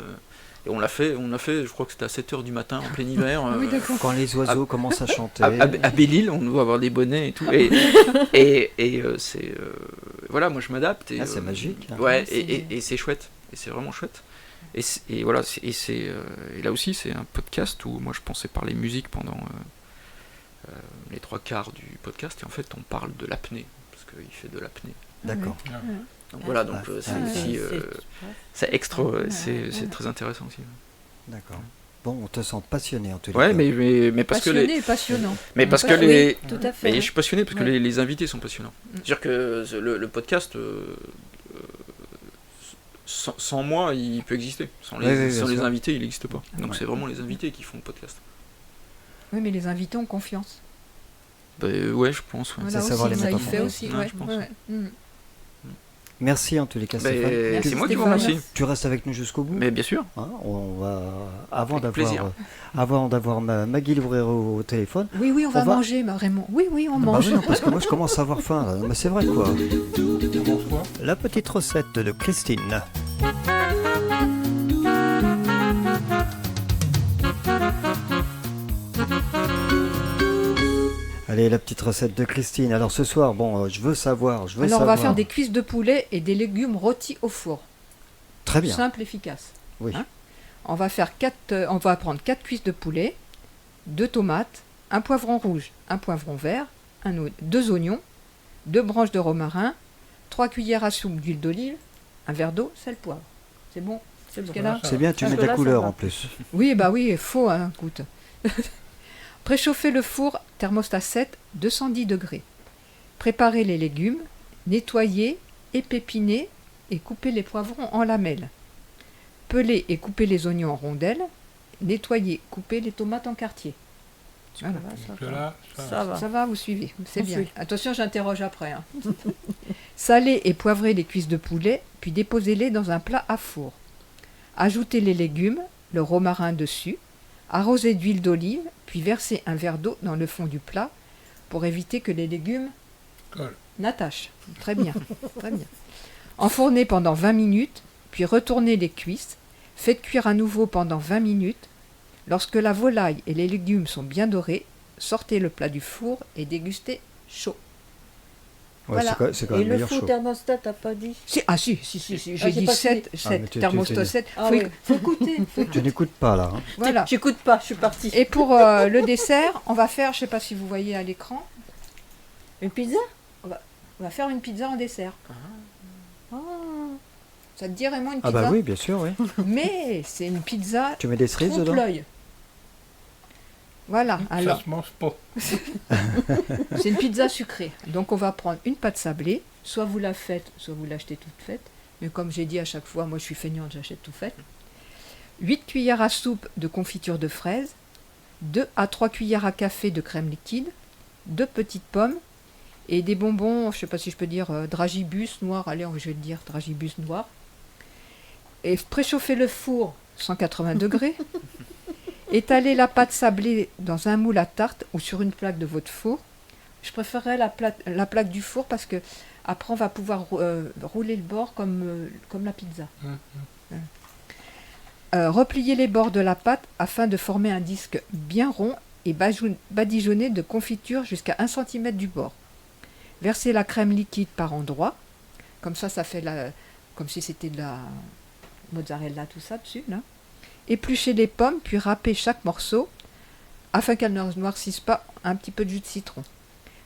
Et on l'a fait, je crois que c'était à 7h du matin, en plein hiver. Oui, d'accord. Quand les oiseaux commencent à chanter. À Belle-Île, on doit avoir des bonnets et tout. Et c'est... voilà, moi, je m'adapte. Et, c'est magique. Hein. Ouais, et c'est chouette. Et c'est vraiment chouette. Et voilà, et là aussi, c'est un podcast où moi, je pensais parler musique pendant les 3/4 du podcast. Et en fait, on parle de l'apnée, parce qu'il fait de l'apnée. D'accord. Donc voilà, donc c'est aussi... c'est extra, c'est très intéressant aussi. D'accord. Bon, on te sent passionné en tout cas. Ouais, mais parce que Passionné et passionnant. Mais parce que Oui, les... tout à fait. Mais je suis passionné parce que Ouais. les invités sont passionnants. C'est-à-dire que le podcast, sans moi, il peut exister. Sans les, Oui, sans bien les sûr. invités, il n'existe pas. Donc Ouais. c'est vraiment les invités qui font le podcast. Oui, mais les invités ont confiance. Ouais, je pense. Ouais. Voilà C'est savoir aussi, les ça mettre y en fait confiance. aussi. Ouais, Ouais, je pense. ouais. Merci en tous les cas, Stéphane. C'est moi qui vous Stéphane. remercie. Tu restes avec nous jusqu'au bout. Mais bien sûr. Hein, on va avant Avec plaisir. d'avoir Maggie Lovrero au téléphone. Oui, oui, on va On va- manger, Raymond. Oui, oui, on Bah mange. oui, non, parce que moi je commence à avoir faim. Là. Mais c'est vrai quoi. Bonsoir. La petite recette de Christine. Allez, la petite recette de Christine. Alors ce soir, bon, je veux savoir. Alors, on va faire des cuisses de poulet et des légumes rôtis au four. Très bien. Simple, efficace. Oui. Hein on va prendre 4 cuisses de poulet, 2 tomates, un poivron rouge, un poivron vert, 2 oignons, 2 branches de romarin, 3 cuillères à soupe d'huile d'olive, un verre d'eau, sel, poivre. C'est bon jusqu'à-là? C'est bien, tu Parce mets que ta là, ça couleur va. en plus. Oui, bah oui, faut, hein, écoute. Préchauffez le four, thermostat 7, 210 degrés. Préparez les légumes, nettoyez, épépinez et coupez les poivrons en lamelles. Pelez et coupez les oignons en rondelles. Nettoyez, coupez les tomates en quartiers. Voilà. Là, Ça va. Ça va, vous suivez, c'est On bien. suit. Attention, j'interroge après. Hein. Salez et poivrez les cuisses de poulet, puis déposez-les dans un plat à four. Ajoutez les légumes, le romarin dessus, arrosez d'huile d'olive, puis versez un verre d'eau dans le fond du plat pour éviter que les légumes Colle. n'attachent. Très bien, très bien. Enfournez pendant 20 minutes, puis retournez les cuisses. Faites cuire à nouveau pendant 20 minutes. Lorsque la volaille et les légumes sont bien dorés, sortez le plat du four et dégustez chaud. Ouais, Voilà. c'est quand Et même le meilleur fou chaud. thermostat, t'as pas dit? Si, j'ai j'ai dit pas 7, Ah, mais tu- thermostat 7. Ah oui, faut écouter. Tu n'écoutes pas là. Hein. Voilà. J'écoute pas, je suis partie. Et pour le dessert, on va faire, je sais pas si vous voyez à l'écran, Une pizza? on va faire une pizza en dessert. Ah. Ça te dit Raymond une Ah pizza? bah oui, bien sûr, oui. Mais c'est une pizza Tu mets des cerises dedans. trompe-l'œil. Voilà, Ça alors se mange pas. c'est une pizza sucrée. Donc on va prendre une pâte sablée, soit vous la faites, soit vous l'achetez toute faite. Mais comme j'ai dit à chaque fois, moi je suis feignante, j'achète tout fait. 8 cuillères à soupe de confiture de fraises, 2 à 3 cuillères à café de crème liquide, 2 petites pommes et des bonbons, je sais pas si je peux dire dragibus noir, allez je vais le dire dragibus noir. Et préchauffez le four 180 degrés. Étalez la pâte sablée dans un moule à tarte ou sur une plaque de votre four. Je préférerais la plaque du four parce que après on va pouvoir rouler le bord comme la pizza. Repliez les bords de la pâte afin de former un disque bien rond et badigeonné de confiture jusqu'à 1 cm du bord. Versez la crème liquide par endroits. Comme ça fait comme si c'était de la mozzarella, tout ça dessus. Là. Épluchez les pommes, puis râpez chaque morceau afin qu'elles ne noircissent pas, un petit peu de jus de citron.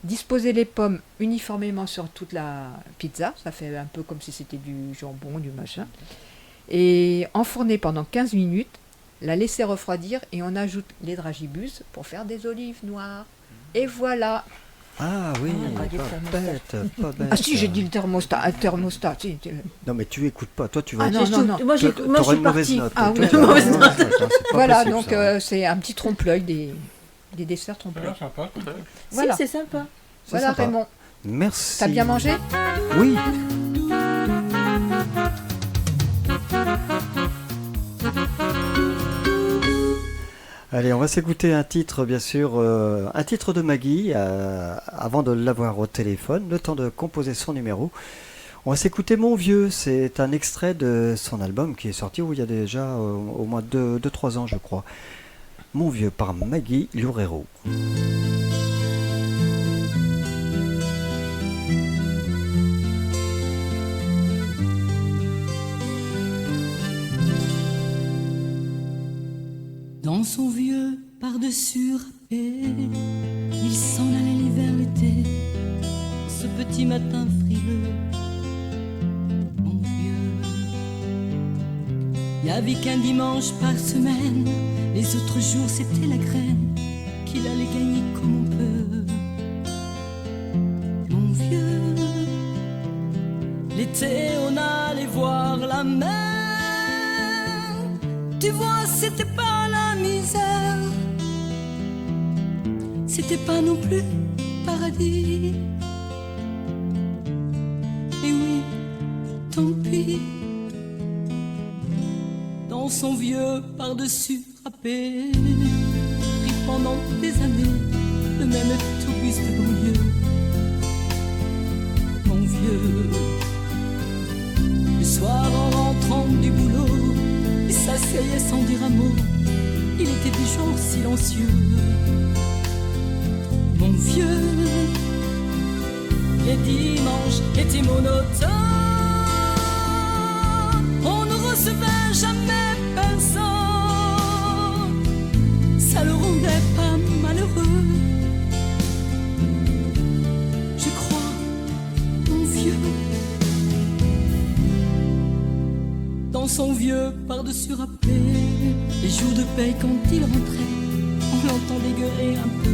Disposez les pommes uniformément sur toute la pizza. Ça fait un peu comme si c'était du jambon, du machin. Et enfournez pendant 15 minutes, la laissez refroidir et on ajoute les dragibus pour faire des olives noires. Et voilà. Ah oui, Ah, du pas bête, pas bête. Ah si, j'ai dit le thermostat. Un thermostat. Si, Non mais tu écoutes pas, toi tu vas... Ah non, non, non. Moi, je T'auras suis une mauvaise partie. note. Ah Toi, oui, tu- mauvaise non, note. non, c'est pas Voilà, possible, donc ça. c'est un petit trompe-l'œil des desserts Ça a trompe-l'œil. l'air sympa. Voilà, Si, c'est sympa. C'est voilà sympa. Raymond. Merci. T'as bien mangé? Oui. Allez, on va s'écouter un titre, bien sûr, un titre de Maggie, avant de l'avoir au téléphone, le temps de composer son numéro. On va s'écouter Mon Vieux, c'est un extrait de son album qui est sorti il y a déjà au moins 2-3 ans, je crois. Mon Vieux par Maggie Loureiro. Dans son vieux par-dessus râpé, il s'en allait vers l'été, ce petit matin frileux. Mon vieux, il n'y avait qu'un dimanche par semaine, les autres jours c'était la graine qu'il allait gagner comme on peut. Mon vieux, l'été on allait voir la mer, tu vois c'était pas la misère, c'était pas non plus paradis. Et oui, tant pis. Dans son vieux par-dessus râpé, pris pendant des années le même autobus de banlieue. Mon vieux, le soir en rentrant du boulot, il s'asseyait sans dire un mot, il était du genre silencieux. Mon vieux, les dimanches étaient monotones, on ne recevait jamais personne, ça le rendait pas malheureux. Je crois, mon vieux, dans son vieux par-dessus râpé, les jours de paix quand il rentrait, on l'entendait gueuler un peu.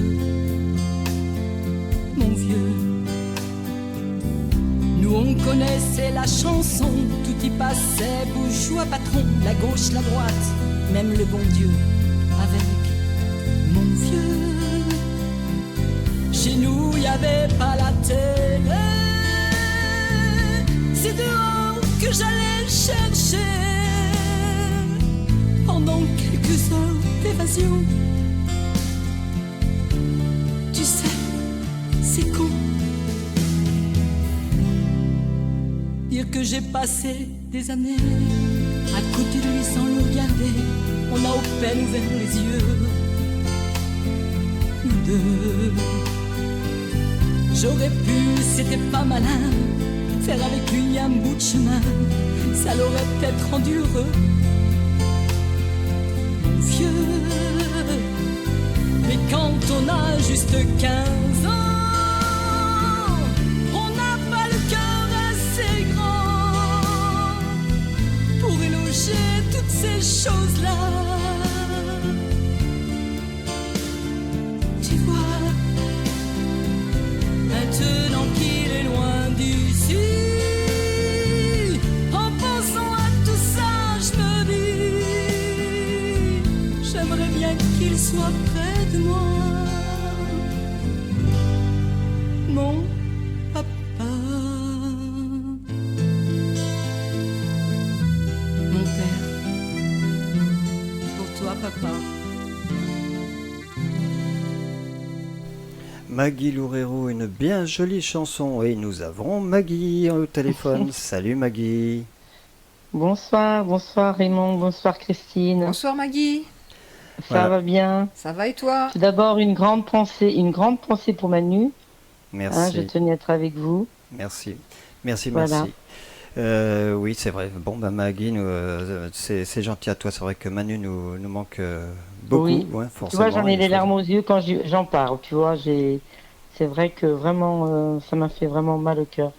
Mon vieux, nous on connaissait la chanson, tout y passait, bourgeois patron, la gauche, la droite, même le bon Dieu avec. Mon vieux, chez nous y avait pas la télé, c'est dehors que j'allais le chercher, pendant quelques heures d'évasion. Tu sais, c'est con dire que j'ai passé des années à côté de lui sans le regarder, on a au peine ouvert les yeux, nous deux. J'aurais pu, c'était pas malin, faire avec lui un bout de chemin, ça l'aurait peut-être rendu heureux. Mon vieux, mais quand on a juste 15 ans, on n'a pas le cœur assez grand pour éloger toutes ces choses-là. Tu vois, maintenant qu'il est loin d'ici, en pensant à tout ça, je me dis, j'aimerais bien qu'il soit près de moi, mon papa, mon père, pour toi papa. Maggie Loureiro, une bien jolie chanson. Et nous avons Maggie au téléphone. Salut Maggie. Bonsoir, bonsoir Raymond, bonsoir Christine. Bonsoir Maggie, Ça Voilà. va bien? ça va et toi? Tout d'abord, une grande pensée pour Manu. Merci. Je tenais à être avec vous. Merci. Merci, Voilà. merci. Oui, c'est vrai. Bon, bah, Maggie, c'est gentil à toi. C'est vrai que Manu nous manque beaucoup. Oui. Ouais, Tu forcément. vois, j'en ai il les faut- larmes aux yeux quand j'en parle. Tu vois, c'est vrai que vraiment, ça m'a fait vraiment mal au cœur.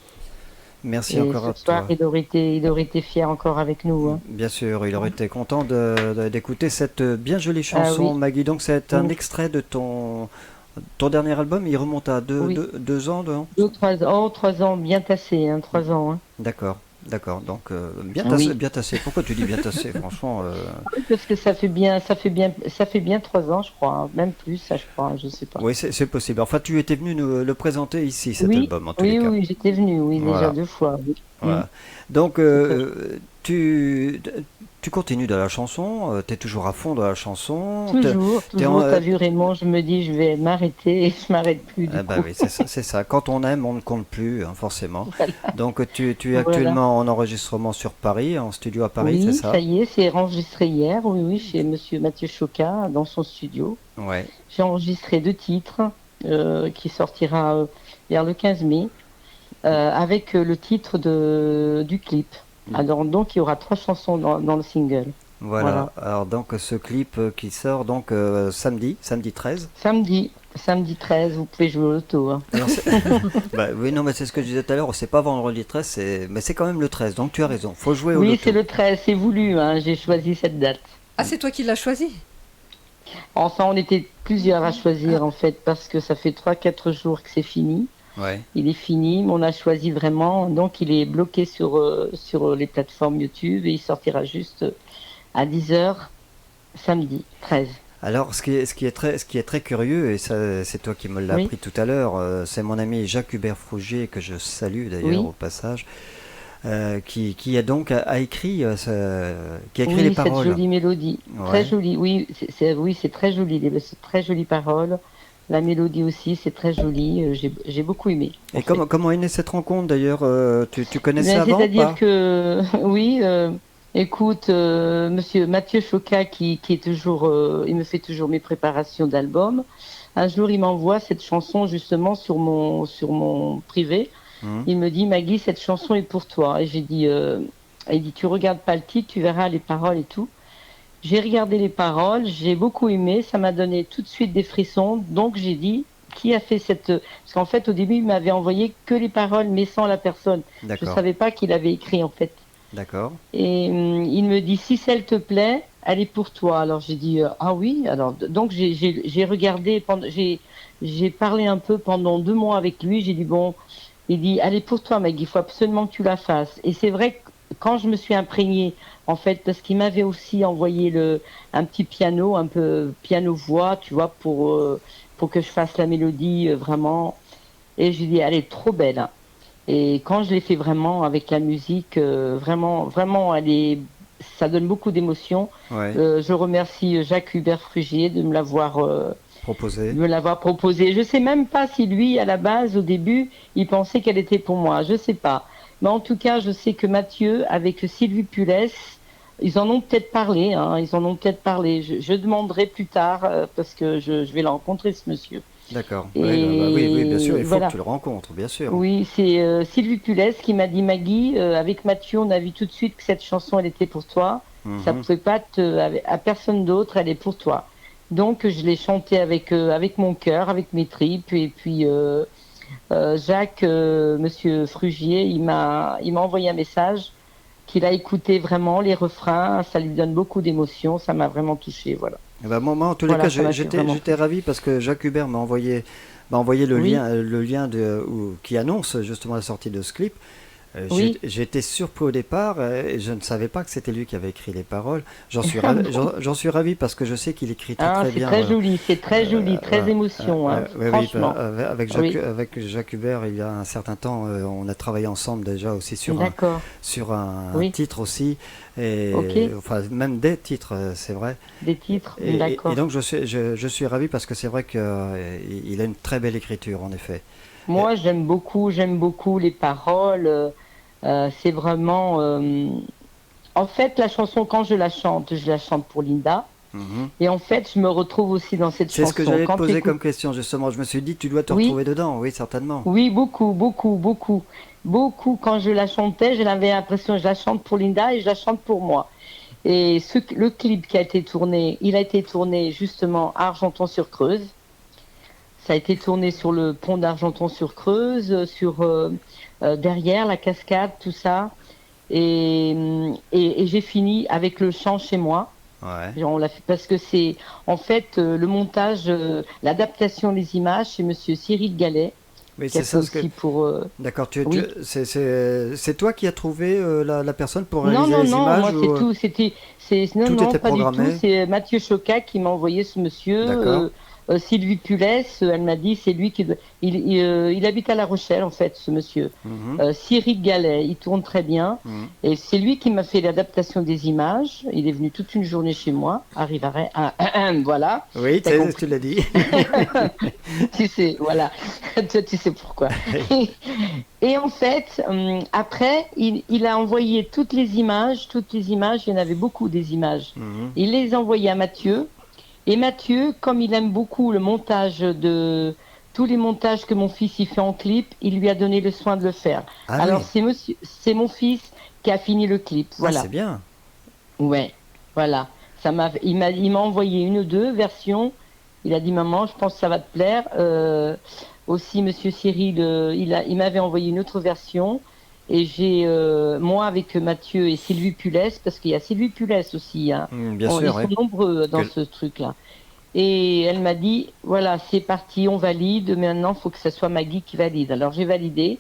Merci Et encore à ce soir, toi. il aurait été fier encore avec nous. Hein. Bien sûr, il aurait été content d'écouter cette bien jolie chanson, oui. Maggie. Donc, c'est un Oui. extrait de ton dernier album. Il remonte à Oui. 2 ans, non? 3 ans, 3 ans, bien tassé, hein, 3 ans. Hein. D'accord. Donc, bien Ah tassé, oui. bien tassé. Pourquoi tu dis bien tassé? Franchement, Parce que ça fait bien 3 ans, je crois, hein. Même plus, ça, je crois, je sais pas. oui, c'est possible. Enfin, tu étais venu nous le présenter ici, cet Oui, album, en tous oui, les cas. oui, j'étais venue, oui, Voilà. déjà 2 fois. Oui. Voilà. Donc, tu, tu continues dans la chanson, tu es toujours à fond dans la chanson. Toujours, t'es en- t'as vu Raymond, je me dis je vais m'arrêter et je m'arrête plus du Ah bah coup. oui, c'est ça. Quand on aime, on ne compte plus, hein, forcément. Voilà. Donc tu es Voilà. actuellement en enregistrement sur Paris, en studio à Paris, Oui, c'est ça? ça y est, c'est enregistré hier, oui, oui, chez Monsieur Mathieu Choca, dans son studio. Ouais. J'ai enregistré 2 titres qui sortira vers le 15 mai, avec le titre du clip. Alors donc il y aura 3 chansons dans le single. Voilà. Alors donc ce clip qui sort donc samedi 13. Samedi 13, vous pouvez jouer au loto. Hein. Alors, bah, oui, non, mais c'est ce que je disais tout à l'heure, c'est pas vendredi 13, mais c'est quand même le 13, donc tu as raison, faut jouer au Oui, loto. c'est le 13, c'est voulu, hein, j'ai choisi cette date. Ah, c'est toi qui l'as choisi? Enfin, on était plusieurs à choisir en fait, parce que ça fait 3-4 jours que c'est fini. Ouais. Il est fini, mais on a choisi vraiment, donc il est bloqué sur les plateformes YouTube et il sortira juste à 10h samedi 13. Alors, ce qui est très curieux, et ça, c'est toi qui me l'as Oui. appris tout à l'heure, c'est mon ami Jacques Hubert Frougier, que je salue d'ailleurs Oui. au passage, qui a donc a écrit, qui a écrit Oui, les paroles. cette jolie mélodie, Ouais. très jolie, oui, c'est très joli, c'est très jolies paroles. La mélodie aussi, c'est très joli, j'ai beaucoup aimé. Et comment est née cette rencontre d'ailleurs? Tu connaissais Ben, avant ou c'est-à-dire pas? que, oui, écoute, Monsieur Mathieu Choca, qui est toujours, il me fait toujours mes préparations d'albums. Un jour, il m'envoie cette chanson justement sur mon privé. Mhm. Il me dit, Maggie, cette chanson est pour toi. Et j'ai dit, il dit, tu regardes pas le titre, tu verras les paroles et tout. J'ai regardé les paroles, j'ai beaucoup aimé, ça m'a donné tout de suite des frissons. Donc j'ai dit, qui a fait cette... Parce qu'en fait, au début, il m'avait envoyé que les paroles, mais sans la personne. Je ne D'accord, savais pas qu'il avait écrit, en fait. d'accord. Et il me dit, si celle te plaît, elle est pour toi. Alors j'ai dit, ah oui. Alors, donc j'ai regardé, j'ai parlé un peu pendant 2 mois avec lui. J'ai dit, bon, il dit, elle est pour toi, Maggie, il faut absolument que tu la fasses. Et c'est vrai que quand je me suis imprégnée, en fait, parce qu'il m'avait aussi envoyé un petit piano, un peu piano-voix, tu vois, pour que je fasse la mélodie vraiment. Et j'ai dit, elle est trop belle. Hein. Et quand je l'ai fait vraiment avec la musique, vraiment, vraiment, ça donne beaucoup d'émotions. Ouais. Je remercie Jacques Hubert Frugier de me l'avoir Proposé. proposé. Je sais même pas si lui, à la base, au début, il pensait qu'elle était pour moi. Je sais pas. Mais en tout cas, je sais que Mathieu, avec Sylvie Pulès, ils en ont peut-être parlé. Hein, ils en ont peut-être parlé. Je demanderai plus tard parce que je vais le rencontrer, ce monsieur. D'accord. Et Oui, bien sûr, il faut voilà. que tu le rencontres, bien sûr. Oui, c'est Sylvie Pulès qui m'a dit, Maggie, avec Mathieu, on a vu tout de suite que cette chanson, elle était pour toi. Ça Mhm. pouvait pas à personne d'autre, elle est pour toi. Donc je l'ai chantée avec mon cœur, avec mes tripes, et puis Jacques, Monsieur Frugier, il m'a envoyé un message qu'il a écouté vraiment les refrains, ça lui donne beaucoup d'émotions, ça m'a vraiment touché, voilà. Eh ben, moi, en tous les Voilà, cas, ça m'a fait vraiment j'étais ravi parce que Jacques Hubert m'a envoyé le Oui. lien qui annonce justement la sortie de ce clip. Oui. J'étais surpris au départ et je ne savais pas que c'était lui qui avait écrit les paroles. J'en suis Ah ravi, bon j'en suis ravi parce que je sais qu'il écrit très Ah, très c'est bien. très joli, c'est très joli, très émotion, hein, Oui, franchement. avec Oui. Jacques Hubert, il y a un certain temps, on a travaillé ensemble déjà aussi D'accord, sur un Oui. titre aussi, et Ok. enfin même des titres, c'est vrai. des titres, Et d'accord. donc je suis ravi parce que c'est vrai qu'il a une très belle écriture en effet. Moi, j'aime beaucoup les paroles. C'est vraiment. En fait, la chanson, quand je la chante pour Linda. Mhm. Et en fait, je me retrouve aussi dans cette C'est chanson. ce que j'allais te Quand poser t'écoutes- comme question justement. Je me suis dit tu dois te Oui. retrouver dedans, oui certainement. Oui, beaucoup. Quand je la chantais, j'avais l'impression que je la chante pour Linda et je la chante pour moi. Et le clip qui a été tourné, il a été tourné justement à Argenton-sur-Creuse. Ça a été tourné sur le pont d'Argenton-sur-Creuse, derrière la cascade, tout ça. Et j'ai fini avec le chant chez moi. Ouais. On l'a fait parce que c'est en fait le montage, l'adaptation des images chez Monsieur Cyril Gallet, Oui, qui a c'est fait ça ce que. aussi pour. D'accord, Oui. c'est toi qui as trouvé la personne pour Non, réaliser non, les non, images moi c'est ou, tout, non, tout non, était pas du programmé? tout. C'est Mathieu Choca qui m'a envoyé ce monsieur. D'accord. Sylvie Pulès, elle m'a dit, c'est lui qui... il habite à La Rochelle, en fait, ce monsieur. Cyril Gallet, il tourne très bien. Et c'est lui qui m'a fait l'adaptation des images. Il est venu toute une journée chez moi, voilà. Oui, T'as compris. tu l'as dit. Tu sais, voilà. Toi, tu sais pourquoi. Et en fait, après, il a envoyé toutes les images, il y en avait beaucoup des images. Il les a envoyées à Mathieu. Et Mathieu, comme il aime beaucoup le montage tous les montages que mon fils y fait en clip, il lui a donné le soin de le faire. Ah Alors oui. c'est mon fils qui a fini le clip. Voilà. Ah, c'est bien. Ouais, voilà. Il m'a envoyé une ou deux versions. Il a dit maman, je pense que ça va te plaire. Aussi Monsieur Cyril, il m'avait envoyé une autre version. Et j'ai moi avec Mathieu et Sylvie Pulès, parce qu'il y a Sylvie Pulès aussi. Hein. Bien Ils sûr, sont nombreux dans ce truc-là. Et elle m'a dit voilà, c'est parti, on valide. Maintenant, il faut que ce soit Maggie qui valide. Alors j'ai validé.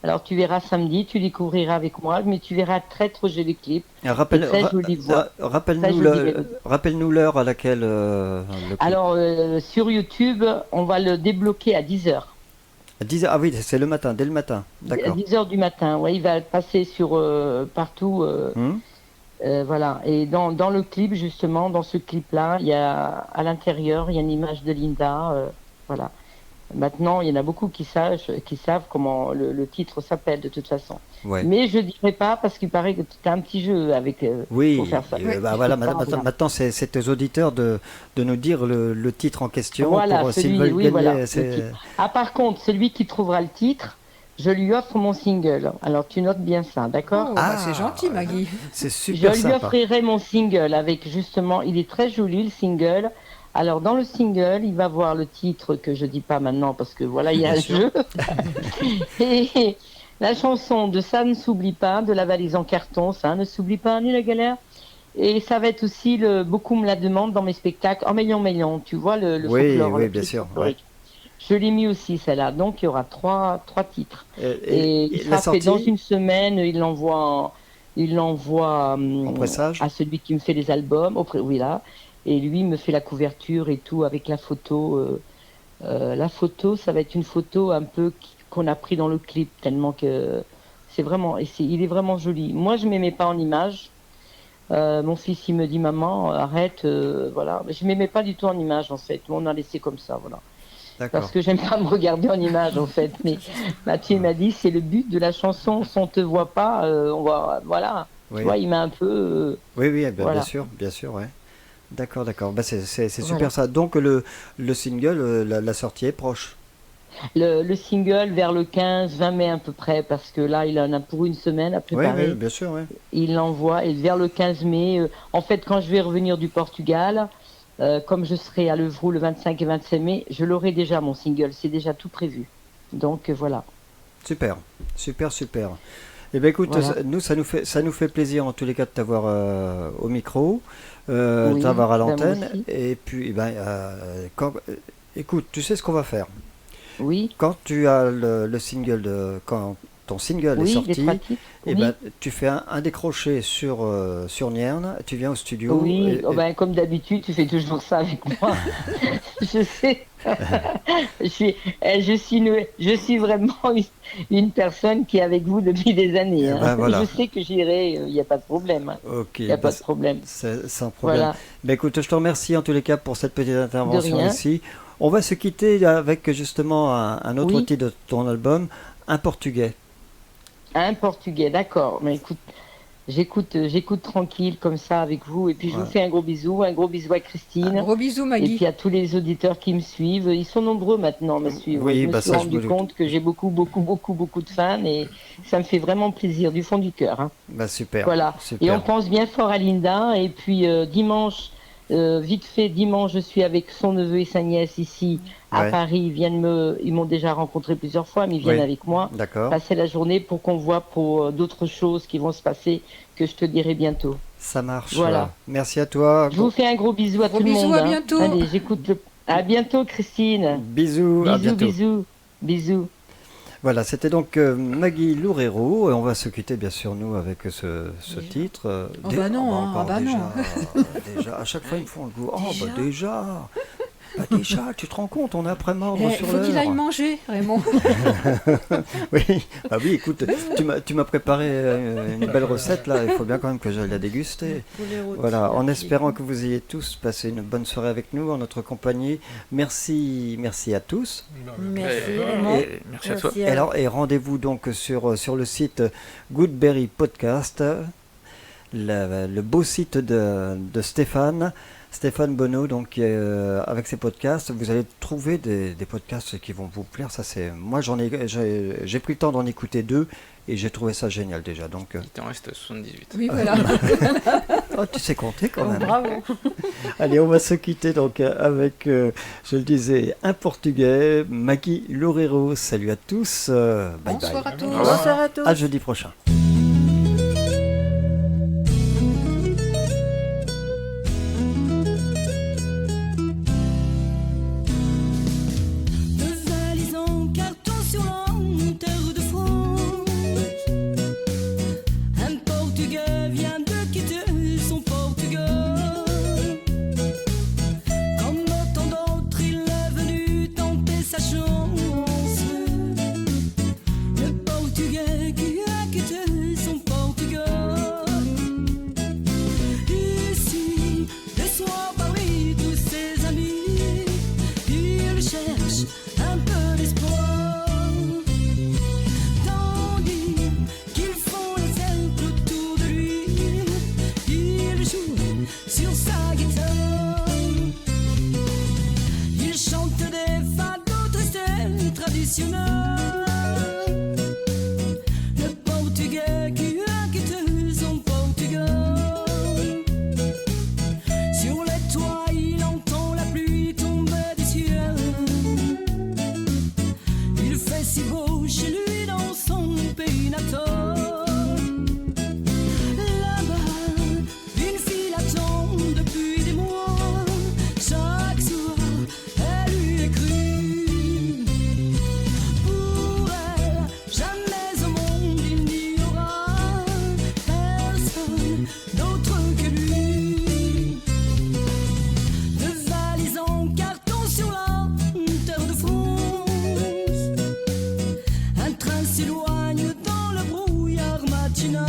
Alors tu verras samedi, tu découvriras avec moi, mais tu verras très j'ai les clips. Rappelle-nous l'heure à laquelle le clip. Alors sur YouTube, on va le débloquer à 10h. À 10h, ah oui, c'est le matin, dès le matin. D'accord. À 10h du matin, ouais, il va passer sur partout. Voilà. Et dans le clip, justement, dans ce clip-là, il y a à l'intérieur, il y a une image de Linda. Voilà. Maintenant, il y en a beaucoup qui savent comment le titre s'appelle de toute façon. Ouais. Mais je ne dirai pas parce qu'il paraît que tu as un petit jeu avec pour faire ça. Voilà, maintenant c'est aux auditeurs de nous dire le titre en question. Voilà, pour s'ils veulent gagner. Voilà, ah, par contre, celui qui trouvera le titre, je lui offre mon single. Alors tu notes bien ça, d'accord? C'est gentil, Maggie. C'est super sympa. Je lui offrirai mon single avec justement, il est très joli le single. Alors dans le single, il va voir le titre que je dis pas maintenant parce que voilà, il y a un jeu. Et la chanson de Ça ne s'oublie pas, de La valise en carton, ça ne s'oublie pas ni la galère. Et ça va être aussi beaucoup me la demandent dans mes spectacles. En million, tu vois le folklore. Oui, bien sûr. Ouais. Je l'ai mis aussi celle-là. Donc il y aura trois titres. Et il sera fait dans une semaine. Il l'envoie en pressage à celui qui me fait les albums. Oui là. Et lui me fait la couverture et tout avec la photo. La photo, ça va être une photo un peu qu'on a pris dans le clip, tellement que c'est vraiment, il est vraiment joli. Moi, je m'aimais pas en image. Mon fils, il me dit maman, arrête, voilà. Mais je m'aimais pas du tout en image en fait. On a laissé comme ça, voilà. D'accord. Parce que j'aime pas me regarder en image en fait. Mais Mathieu m'a dit c'est le but de la chanson. Si on te voit pas, on va, voilà. Oui. Tu vois, il m'a un peu. Oui, voilà. bien sûr, ouais. D'accord. Bah, c'est super ça. Donc le single, la sortie est proche. Le single vers le 15-20 mai à peu près, parce que là il en a pour une semaine à préparer. Oui, bien sûr, oui. Il l'envoie et vers le 15 mai, en fait quand je vais revenir du Portugal, comme je serai à Levroux le 25 et 25 mai, je l'aurai déjà mon single, c'est déjà tout prévu. Donc voilà. Super. Eh bien écoute, voilà. Nous ça nous fait plaisir en tous les cas de t'avoir au micro, t'avoir à l'antenne. Et puis, écoute, tu sais ce qu'on va faire. Oui. Quand tu as le single, quand ton single est sorti, tu fais un décroché sur Nierne, tu viens au studio. Oui, comme d'habitude, tu fais toujours ça avec moi. Je sais. Je suis vraiment une personne qui est avec vous depuis des années. Hein. Voilà. Je sais que j'irai, il n'y a pas de problème. Hein. Ok. Il n'y a pas de problème. Sans problème. Voilà. Écoute, je te remercie en tous les cas pour cette petite intervention ici. On va se quitter avec justement un autre titre de ton album, un portugais. Un portugais, d'accord. Mais écoute, j'écoute tranquille comme ça avec vous. Et puis je vous fais un gros bisou à Christine. Un gros bisou, Maggie. Et puis à tous les auditeurs qui me suivent. Ils sont nombreux maintenant à me suivre. Oui, je me suis rendu compte que j'ai beaucoup de fans et ça me fait vraiment plaisir du fond du cœur. Hein. Bah super. Voilà. Super. Et on pense bien fort à Linda. Et puis dimanche. Vite fait, dimanche, je suis avec son neveu et sa nièce ici à Paris. Ils m'ont déjà rencontré plusieurs fois, mais ils viennent avec moi passer la journée pour qu'on voit pour d'autres choses qui vont se passer que je te dirai bientôt. Ça marche. Voilà. Merci à toi. Je vous fais un gros bisou à tout le monde. À bientôt. Allez, à bientôt, Christine. Bisous. À bientôt. Bisous. Voilà, c'était donc Maggie Loureiro et on va se quitter bien sûr nous avec ce titre. Non. Déjà, à chaque fois ils me font le goût. Déjà. Déjà, tu te rends compte, on est après mort Il sur faut qu'il aille l'heure. manger, Raymond. Oui, ah oui, écoute, tu m'as préparé une belle recette là, il faut bien quand même que j'aille la déguster. Voilà, en espérant que vous ayez tous passé une bonne soirée avec nous, en notre compagnie. Merci à tous. Merci, Et- Raymond. Merci à toi. Et rendez-vous donc sur le site Goodberry Podcast, le beau site de Stéphane Bonneau, donc avec ses podcasts, vous allez trouver des podcasts qui vont vous plaire. Ça c'est, moi j'ai pris le temps d'en écouter 2 et j'ai trouvé ça génial déjà. Donc Il t'en reste 78. Oui, voilà. oh, tu sais compter quand Oh, même. bravo. Allez, on va se quitter donc avec, je le disais, un Portugais, Maggie Loureiro. Salut à tous. Bye Bonsoir bye. à tous. Au revoir. Bonsoir à tous. À jeudi prochain. Deux valises en carton sur l'enterre de France. Un Portugais vient de quitter son Portugal. Comme autant d'autres, il est venu tenter sa chance. Le Portugais qui a quitté son Portugal. Ici, le soir parmi tous ses amis, il cherche un peu d'espoir. Tandis qu'ils font les cercles autour de lui, il joue sur sa guitare. Il chante des fados tristes et traditionnels. Le Portugais qui a quitté son Portugal. Sur les toits, il entend la pluie tomber du ciel. Il fait si beau chez lui dans son pays natal. Là-bas, une fille l'attend depuis des mois. Chaque soir, elle lui écrit. Pour elle, jamais au monde il n'y aura personne d'autre que lui. Deux valises en carton sur la terre de France. Un train s'éloigne dans le brouillard matinal.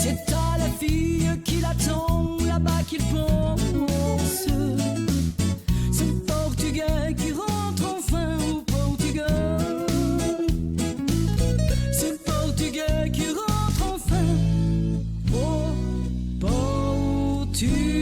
C'est à la fille qui l'attend là-bas qu'il pense. Ce Portugais qui rentre enfin au Portugal. Ce Portugais qui rentre enfin au Portugal.